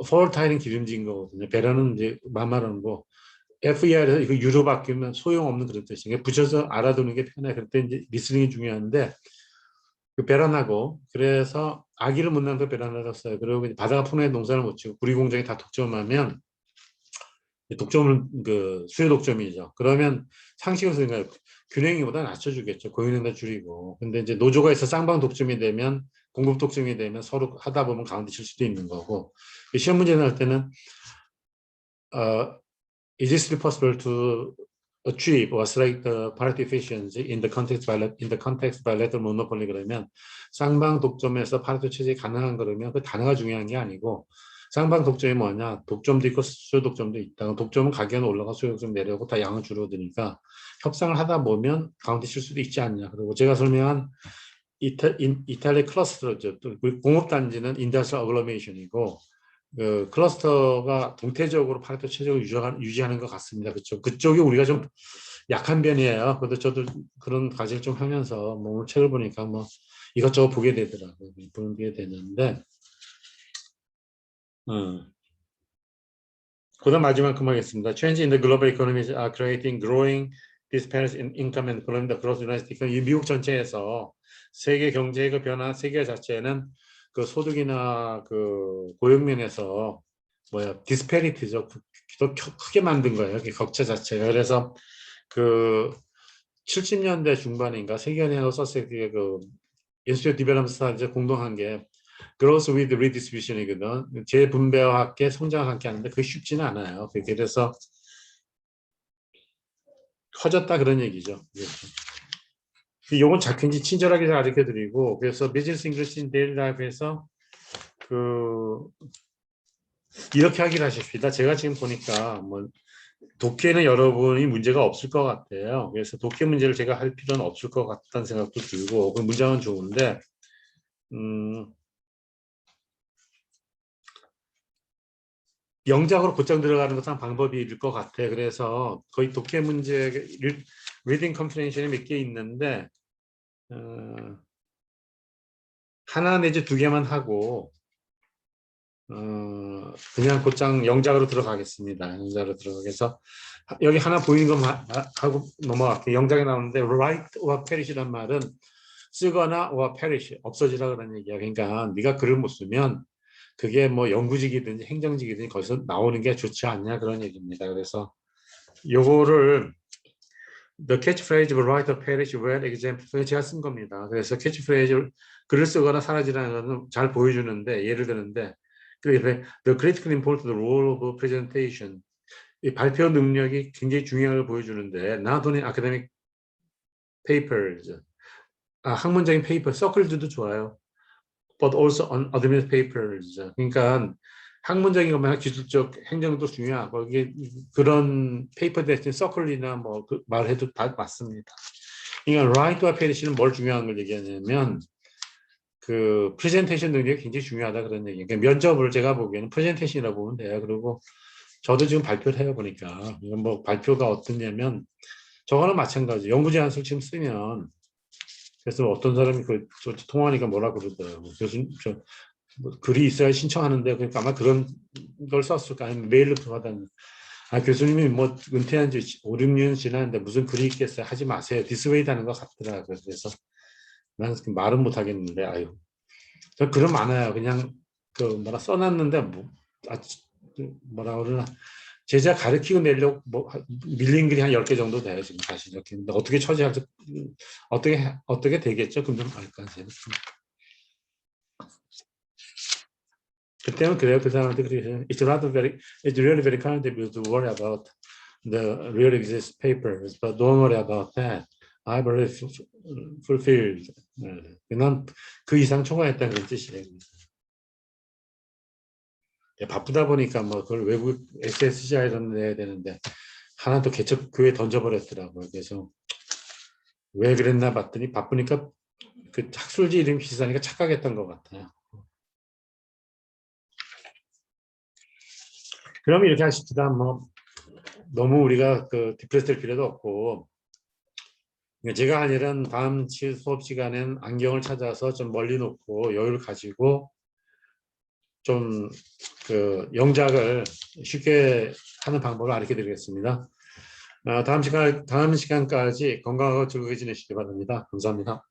포얼타일은 기름진 거거든요. 배런은 이제 만만한 거. FER에서 이거 유로 바뀌면 소용없는 그런 뜻이에요. 붙여서 알아두는 게 편해. 그때 이제 리스닝이 중요한데 그 배란하고 그래서 아기를 못 낳는 배란하라고 써요. 그리고 바다가 풍부해 농사를 못 지고 구리 공장이 다 독점하면 독점은 그 수요 독점이죠. 그러면 상식으로 생각해 균형이보다 낮춰주겠죠. 고용량도 줄이고. 근데 이제 노조가 있어 쌍방 독점이 되면 공급 독점이 되면 서로 하다 보면 가운데 칠 수도 있는 거고. 시험 문제 낼 때는 is it still possible to achieve or select the parity efficiency in the context bilateral monopoly 그러면 쌍방 독점에서 파리토 체제가 가능한 그러면 그 단어가 중요한 게 아니고 쌍방 독점이 뭐냐 독점도 있고 수요 독점도 있다. 독점은 가격은 올라가 수요 독점 내려오고 다 양은 줄어드니까 협상을 하다 보면 가운데 칠 수도 있지 않냐. 그리고 제가 설명한 이탈리아 클러스터죠. 공업단지는 인더스트리얼 어글로메이션이고 그 클러스터가 동태적으로 파레토 체제를 유지하는 것 같습니다. 그쪽 그쪽이 우리가 좀 약한 편이에요. 그래도 저도 그런 과제를 좀 하면서 뭐 오늘 책을 보니까 뭐 이것저것 보게 되더라고요. 보게 되는데, 그다음 마지막 금하겠습니다. Change in the global economies are creating growing disparities in income and employment across the United States. 이 미국 전체에서 세계 경제의 그 변화, 세계 자체는 그 소득이나 그 고용 면에서 뭐야 디스패리티죠. 더 크게 만든 거예요. 격차 자체가. 그래서 그 70년대 중반인가 세계은행하고 썼을 그 인스티튜트 디벨롭먼트 스타디즈 공동한 게 growth with redistribution이거든. 재분배와 함께 성장과 함께 하는데 그게 쉽지는 않아요. 그래서 커졌다 그런 얘기죠. 요건 굉장히 친절하게 잘 가르쳐드리고 그래서 비즈니스 잉글리시 데일리 라이프에서 그 이렇게 하기로 하십시다. 제가 지금 보니까 뭐 독해는 여러분이 문제가 없을 것 같아요. 그래서 독해 문제를 제가 할 필요는 없을 것 같다는 생각도 들고 그 문장은 좋은데 영작으로 곧장 들어가는 것은 방법일 것 같아. 그래서 거의 독해 문제 리딩 컴프레hension이 몇 개 있는데 하나 내지 두 개만 하고 그냥 곧장 영작으로 들어가겠습니다. 영작으로 들어가서 여기 하나 보이는 것만 하고 넘어갈게요. 영작에 나오는데 write or perish란 말은 쓰거나 or perish 없어지라 그런 얘기야. 그러니까 네가 글을 못 쓰면 그게 뭐 연구직이든지 행정직이든지 거기서 나오는 게 좋지 않냐 그런 얘기입니다. 그래서 요거를 The catchphrase write or perish well example 제가 쓴 겁니다. 그래서 catchphrase 글을 쓰거나 사라지라는 것은 잘 보여주는데 예를 드는데 The critical important role of presentation 이 발표 능력이 굉장히 중요한 걸 보여주는데 not only academic papers 학문적인 페이퍼 서클들도 좋아요. But also on academic papers 그러니까 학문적인 것만 기술적 행정도 중요하고 이게 그런 페이퍼 대신 서클이나 뭐 그 말해도 다 맞습니다. 그러니까 write와 perish는 뭘 중요한 걸 얘기하냐면 그 프레젠테이션 능력이 굉장히 중요하다 그런 얘기예요. 그러니까 면접을 제가 보기에는 프레젠테이션이라고 보면 돼요. 그리고 저도 지금 발표를 해보니까 이건 뭐 발표가 어떻냐면 저거는 마찬가지. 연구 제안서를 지금 쓰면 그래서 어떤 사람이 그 통화하니까 뭐라 그러더라고. 교수님 뭐 글이 있어야 신청하는데 그러니까 아마 그런 걸 썼을까 아니면 메일로 하다니. 교수님이 뭐 은퇴한 지 5, 6년 지났는데 무슨 글이 있겠어요. 하지 마세요. 디스웨이드 하는 것 같더라고요. 그래서 나는 말은 못 하겠는데 아유. 저 글은 많아요. 그냥 그 뭐라 써놨는데 뭐라 그러나 제자 가르치고 내려고 뭐 밀린 글이 한 10개 정도 돼요. 지금 사실 이렇게. 근데 어떻게 처리할지 어떻게 되겠죠? 그러면 알까 제가. 그때는 그래요. 그 사람한테 그래요. It's really very kind of you to worry about the real exist papers, but don't worry about that. I've already fulfilled. 난 그 이상 초과했다는 그런 뜻이에요. 바쁘다 보니까 뭐 그걸 외국 SSCI 이런 데 내야 되는데 하나 또 개척 교회 던져버렸더라고요. 그래서 왜 그랬나 봤더니 바쁘니까 그 학술지 이름 비슷하니까 착각했던 것 같아요. 그럼 이렇게 하십시다. 뭐 너무 우리가 그 디프레스 될 필요도 없고 제가 할 일은 다음 수업 시간엔 안경을 찾아서 좀 멀리 놓고 여유를 가지고 좀 그 영작을 쉽게 하는 방법을 알려 드리겠습니다. 다음 시간까지 건강하고 즐겁게 지내시기 바랍니다. 감사합니다.